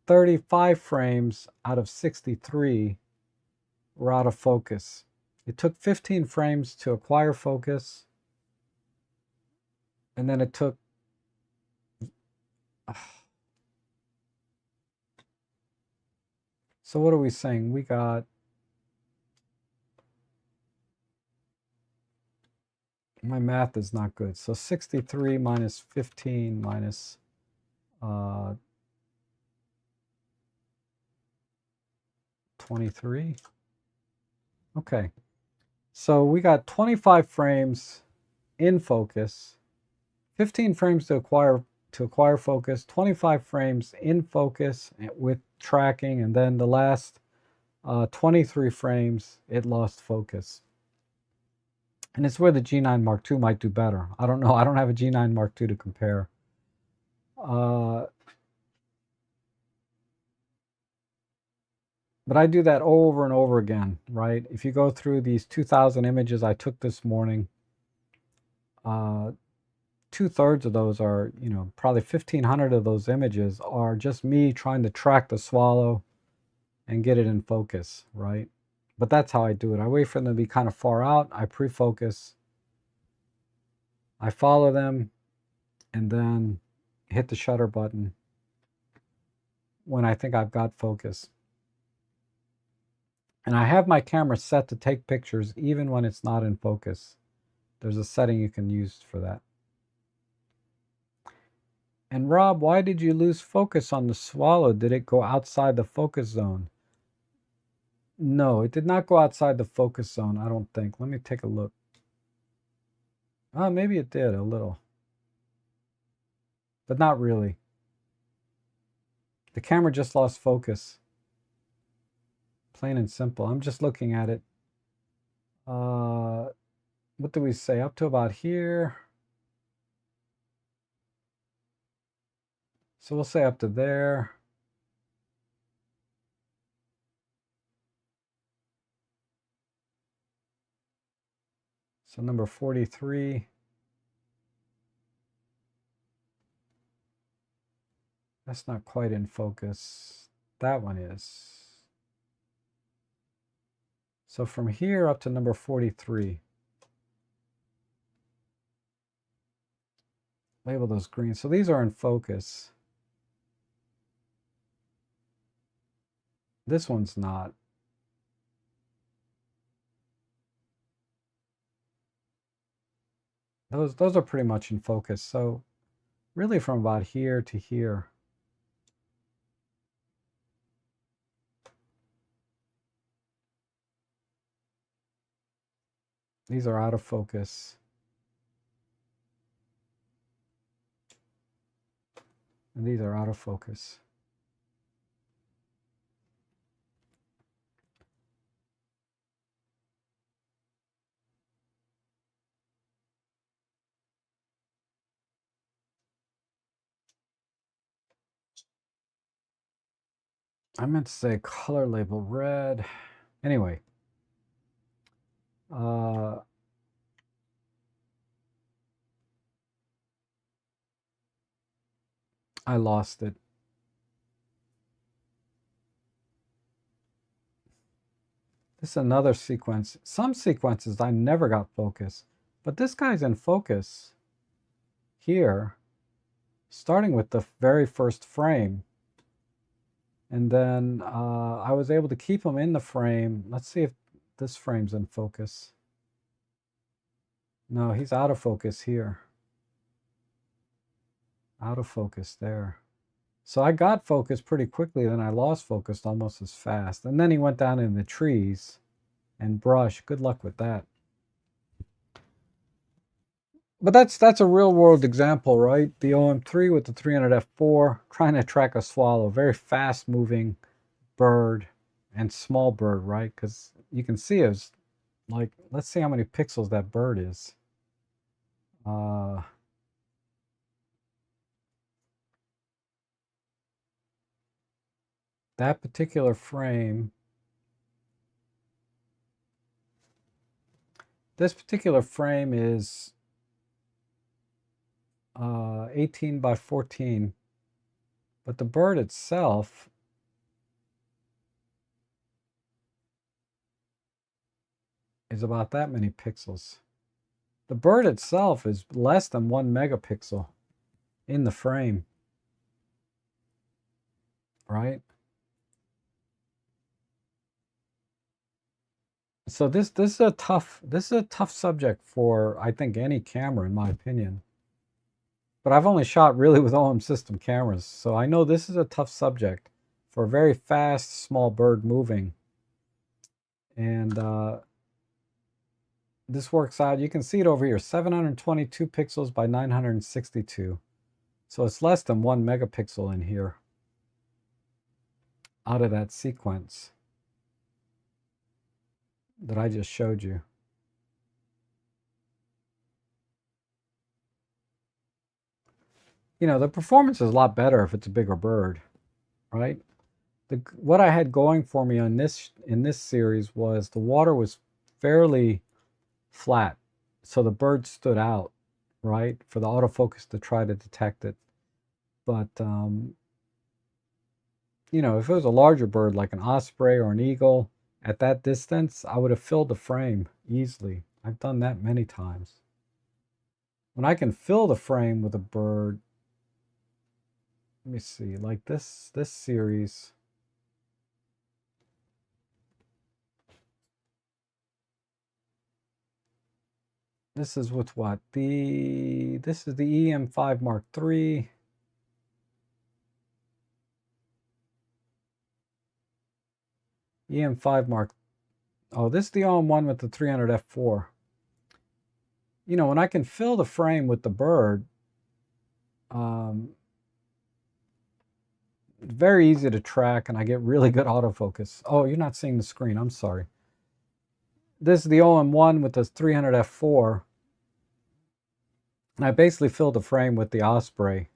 35 frames out of 63 were out of focus. It took 15 frames to acquire focus. And then it took, so what are we saying? We got, my math is not good. So 63 minus 15 minus 23. Okay. So we got 25 frames in focus, 15 frames to acquire focus, 25 frames in focus with tracking, and then the last 23 frames it lost focus. And it's where the G9 Mark II might do better. I don't know. I don't have a G9 Mark II to compare. But I do that over and over again, right? If you go through these 2,000 images I took this morning, 2/3 of those are, probably 1,500 of those images are just me trying to track the swallow and get it in focus, right? But that's how I do it. I wait for them to be kind of far out. I pre-focus. I follow them and then hit the shutter button when I think I've got focus. And I have my camera set to take pictures even when it's not in focus. There's a setting you can use for that. And Rob, why did you lose focus on the swallow? Did it go outside the focus zone? No, it did not go outside the focus zone, I don't think. Let me take a look. Oh, maybe it did a little. But not really. The camera just lost focus. Plain and simple. I'm just looking at it. What do we say? Up to about here. So we'll say up to there. So number 43. That's not quite in focus. That one is. So from here up to number 43. Label those green. So these are in focus. This one's not. Those are pretty much in focus. So really from about here to here. These are out of focus. And these are out of focus. I meant to say color label red. Anyway. I lost it. This is another sequence. Some sequences I never got focus. But this guy's in focus here, starting with the very first frame. And then I was able to keep him in the frame. Let's see if this frame's in focus. No, he's out of focus here. Out of focus there. So I got focused pretty quickly, then I lost focus almost as fast. And then he went down in the trees and brush. Good luck with that. But that's a real world example, right? The OM3 with the 300 f4 trying to track a swallow, very fast moving bird and small bird, right? Because you can see it's like, let's see how many pixels that bird is. That particular frame, this particular frame is 18 by 14, but the bird itself is about that many pixels. The bird itself is less than 1 megapixel in the frame, right? So this is a tough subject for, I think, any camera, in my opinion. But I've only shot really with OM system cameras, so I know this is a tough subject for a very fast small bird moving. And this works out. You can see it over here, 722 pixels by 962. So it's less than 1 megapixel in here out of that sequence that I just showed you. You know, the performance is a lot better if it's a bigger bird, right? What I had going for me on in this series was the water was fairly flat, so the bird stood out, right, for the autofocus to try to detect it. But you know, if it was a larger bird like an osprey or an eagle at that distance, I would have filled the frame easily. I've done that many times. When I can fill the frame with a bird, let me see, like this series. This is with what? This is the EM5 Mark III. EM5 Mark. Oh, this is the OM1 with the 300 f4. You know, when I can fill the frame with the bird, it's very easy to track, and I get really good autofocus. Oh, you're not seeing the screen. I'm sorry. This is the OM1 with the 300 f4. And I basically filled the frame with the osprey.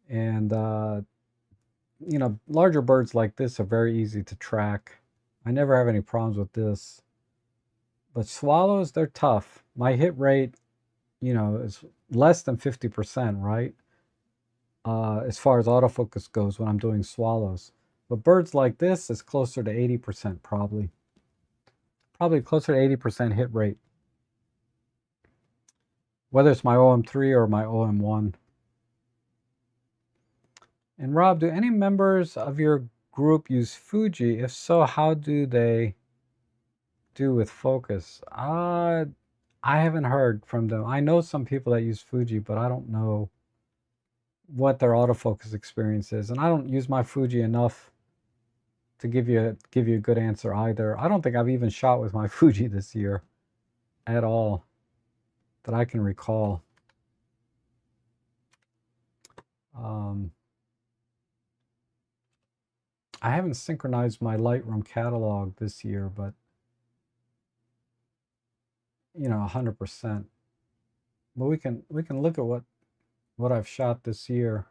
And, you know, larger birds like this are very easy to track. I never have any problems with this. But swallows, they're tough. My hit rate, you know, is less than 50%, right? As far as autofocus goes when I'm doing swallows. But birds like this is closer to 80% probably. Probably closer to 80% hit rate. Whether it's my OM3 or my OM1. And Rob, do any members of your group use Fuji? If so, how do they do with focus? I haven't heard from them. I know some people that use Fuji, but I don't know what their autofocus experience is. And I don't use my Fuji enough to give you a good answer either. I don't think I've even shot with my Fuji this year at all that I can recall. I haven't synchronized my Lightroom catalog this year, but you know, 100%. But we can look at what I've shot this year.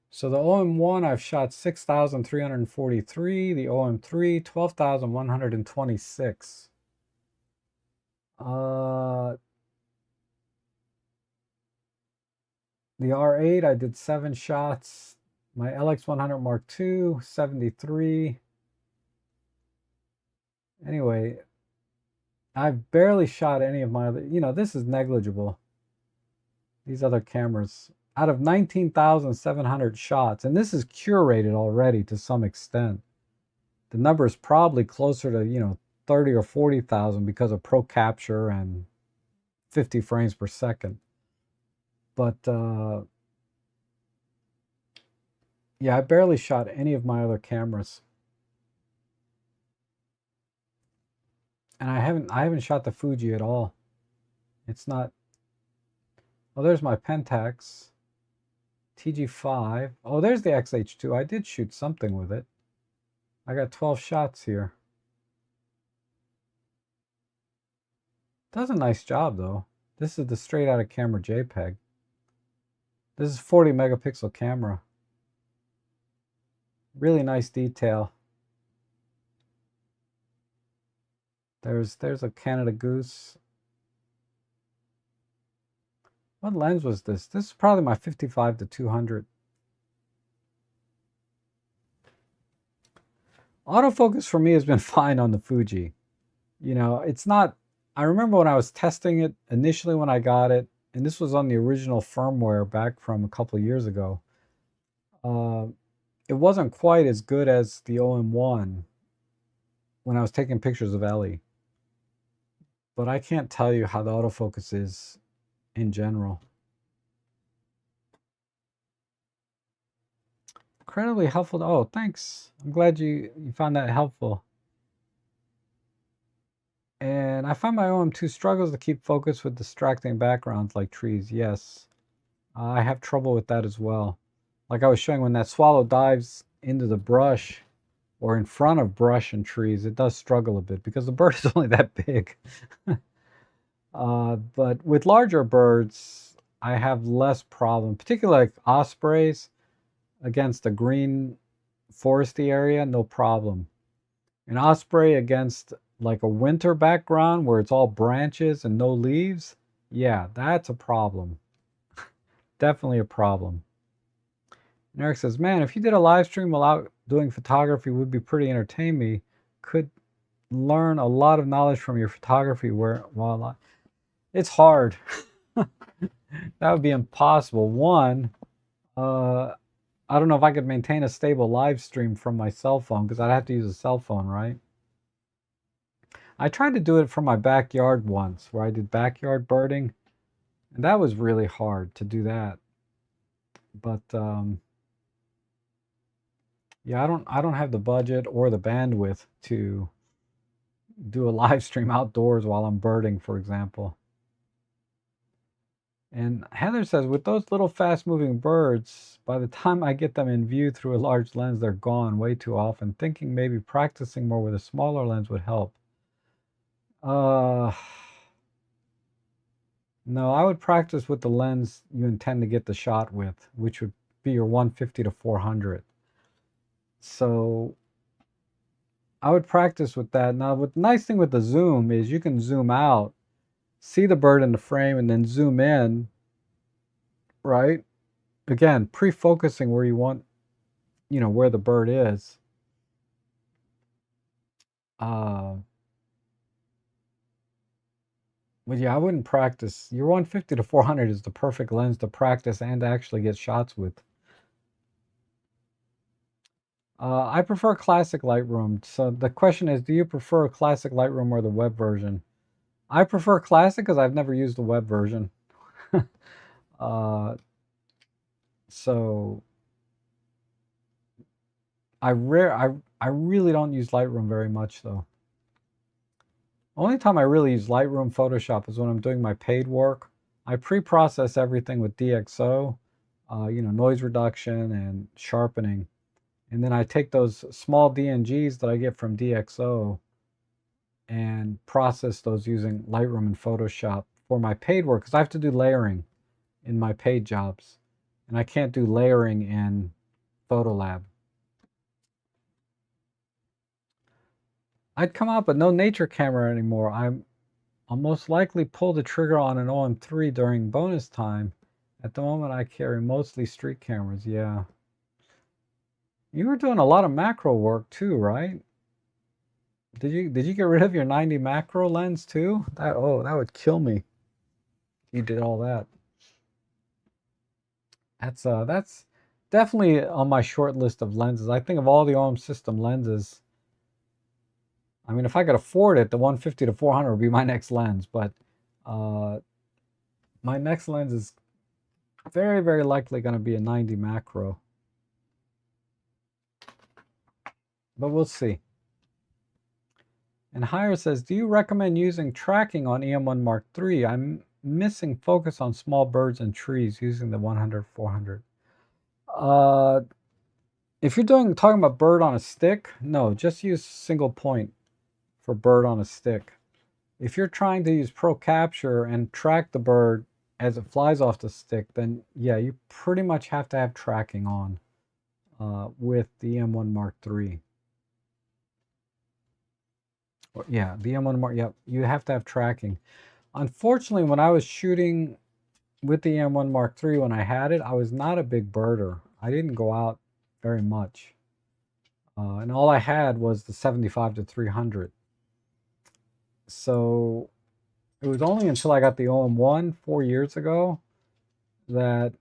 So the OM1 I've shot 6,343, the OM3 12,126. The R8 I did 7 shots. My LX100 Mark II 73. Anyway, I've barely shot any of my other, you know, this is negligible. These other cameras, out of 19,700 shots, and this is curated already to some extent. The number is probably closer to, you know, 30 or 40,000 because of pro capture and 50 frames per second. But yeah, I barely shot any of my other cameras. And I haven't shot the Fuji at all. It's not. Oh, there's my Pentax TG5. Oh, there's the XH2. I did shoot something with it. I got 12 shots here. Does a nice job though. This is the straight out of camera JPEG. This is 40 megapixel camera. Really nice detail. There's a Canada Goose. What lens was this? This is probably my 55 to 200. Autofocus for me has been fine on the Fuji. You know, it's not. I remember when I was testing it initially when I got it, and this was on the original firmware back from a couple of years ago. It wasn't quite as good as the OM1 when I was taking pictures of Ellie. But I can't tell you how the autofocus is in general. Incredibly helpful. Oh, thanks. I'm glad you found that helpful. And I find my OM2 struggles to keep focus with distracting backgrounds like trees. Yes, I have trouble with that as well. Like I was showing, when that swallow dives into the brush or in front of brush and trees, it does struggle a bit because the bird is only that big. But with larger birds, I have less problem, particularly like ospreys against a green foresty area, no problem. An osprey against like a winter background where it's all branches and no leaves, yeah, that's a problem. Definitely a problem. And Eric says, man, if you did a live stream while out doing photography, would be pretty entertaining me. Could learn a lot of knowledge from your photography while it's hard. That would be impossible. One, I don't know if I could maintain a stable live stream from my cell phone because I'd have to use a cell phone, right? I tried to do it from my backyard once where I did backyard birding, and that was really hard to do that. But yeah, I don't have the budget or the bandwidth to do a live stream outdoors while I'm birding, for example. And Heather says, with those little fast moving birds, by the time I get them in view through a large lens, they're gone way too often. Thinking maybe practicing more with a smaller lens would help. No, I would practice with the lens you intend to get the shot with, which would be your 150 to 400. So I would practice with that. Now, the nice thing with the zoom is you can zoom out, see the bird in the frame, and then zoom in, right? Again, pre-focusing where you want, where the bird is. But yeah, I wouldn't practice. Your 150 to 400 is the perfect lens to practice and actually get shots with. I prefer classic Lightroom. So the question is, do you prefer classic Lightroom or the web version? I prefer classic because I've never used the web version. So I really don't use Lightroom very much though. Only time I really use Lightroom Photoshop is when I'm doing my paid work. I pre-process everything with DxO, noise reduction and sharpening. And then I take those small DNGs that I get from DxO and process those using Lightroom and Photoshop for my paid work because I have to do layering in my paid jobs. And I can't do layering in Photolab. I'd come out, but no nature camera anymore. I'll most likely pull the trigger on an OM3 during bonus time. At the moment, I carry mostly street cameras. Yeah. You were doing a lot of macro work too, right? Did you get rid of your 90 macro lens too? That would kill me. You did all that. That's definitely on my short list of lenses. I think of all the OM system lenses, I mean, if I could afford it, the 150 to 400 would be my next lens. But my next lens is Very, very likely going to be a 90 macro. But we'll see. And Hire says, do you recommend using tracking on EM1 Mark III? I'm missing focus on small birds and trees using the 100-400. If you're talking about bird on a stick, no, just use single point for bird on a stick. If you're trying to use Pro Capture and track the bird as it flies off the stick, then yeah, you pretty much have to have tracking on with the EM1 Mark III. Yeah, the M1 Mark, yep, you have to have tracking. Unfortunately, when I was shooting with the M1 Mark III, when I had it, I was not a big birder. I didn't go out very much. And all I had was the 75-300. So it was only until I got the OM1 4 years ago that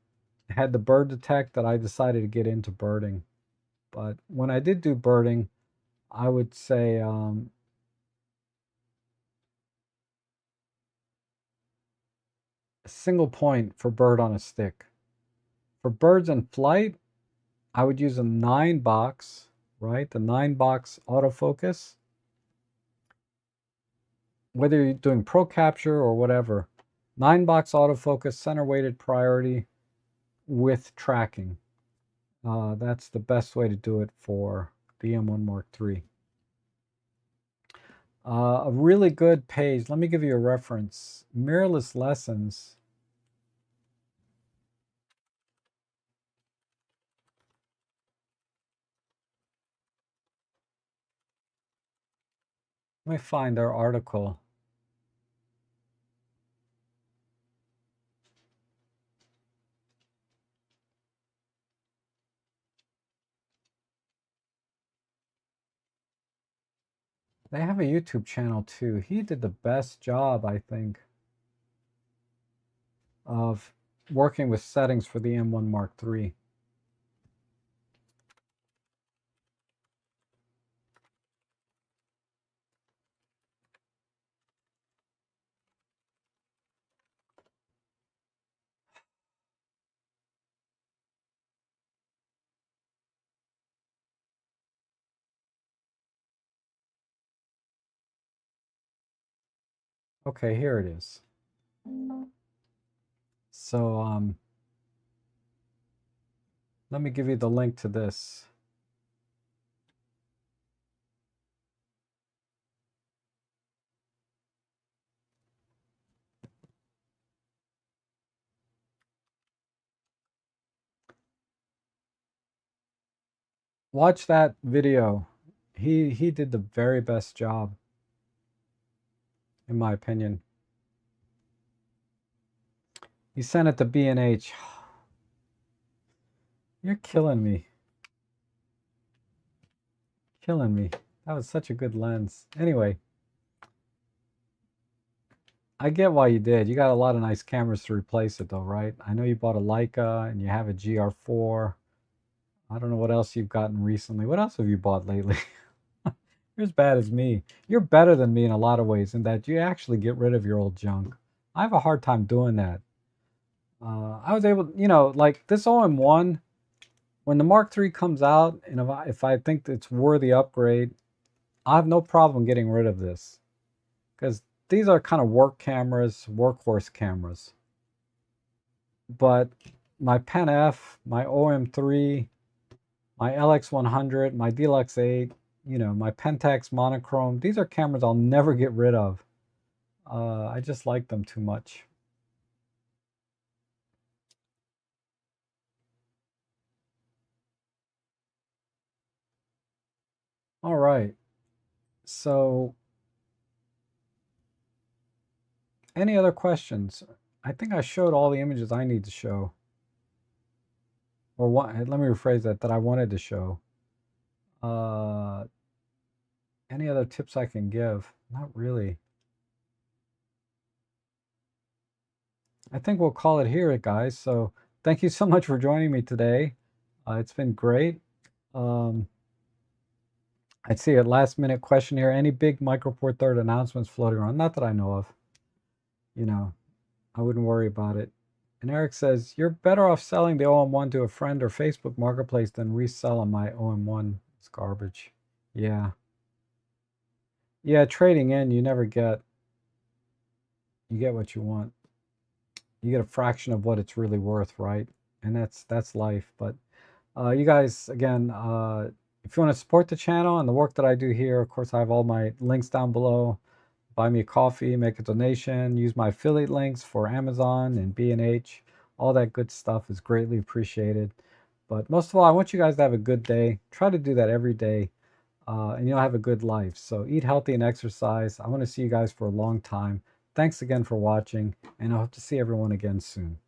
had the bird detect that I decided to get into birding. But when I did do birding, I would say a single point for bird on a stick. For birds in flight, I would use a 9-box, right? The 9-box autofocus. Whether you're doing Pro Capture or whatever, 9-box autofocus, center weighted priority with tracking. That's the best way to do it for the M1 Mark III. A really good page, let me give you a reference. Mirrorless Lessons. Let me find their article. They have a YouTube channel too. He did the best job, I think, of working with settings for the M1 Mark III. Okay, here it is. So let me give you the link to this. Watch that video. He did the very best job, in my opinion. He sent it to B&H. You're killing me. Killing me. That was such a good lens. Anyway, I get why you did. You got a lot of nice cameras to replace it though, right? I know you bought a Leica and you have a GR4. I don't know what else you've gotten recently. What else have you bought lately? You're as bad as me. You're better than me in a lot of ways in that you actually get rid of your old junk. I have a hard time doing that. I was able, like this OM1, when the Mark III comes out, and if I think it's worthy upgrade, I have no problem getting rid of this. Because these are kind of work cameras, workhorse cameras. But my Pen F, my OM3, my LX100, my Deluxe 8, my Pentax monochrome, these are cameras I'll never get rid of. I just like them too much. All right. So, any other questions? I think I showed all the images I need to show. Or let me rephrase that I wanted to show. Any other tips I can give? Not really. I think we'll call it here, guys. So thank you so much for joining me today. It's been great. I see a last minute question here. Any big Micro Four Thirds announcements floating around? Not that I know of. I wouldn't worry about it. And Eric says, you're better off selling the OM1 to a friend or Facebook Marketplace than resell on my OM1. It's garbage. Yeah. Yeah, trading in, you never get, you get what you want. You get a fraction of what it's really worth, right? And that's life. But you guys, again, if you want to support the channel and the work that I do here, of course, I have all my links down below. Buy me a coffee, make a donation, use my affiliate links for Amazon and B&H. All that good stuff is greatly appreciated. But most of all, I want you guys to have a good day. Try to do that every day, and you'll have a good life. So eat healthy and exercise. I want to see you guys for a long time. Thanks again for watching, and I hope to see everyone again soon.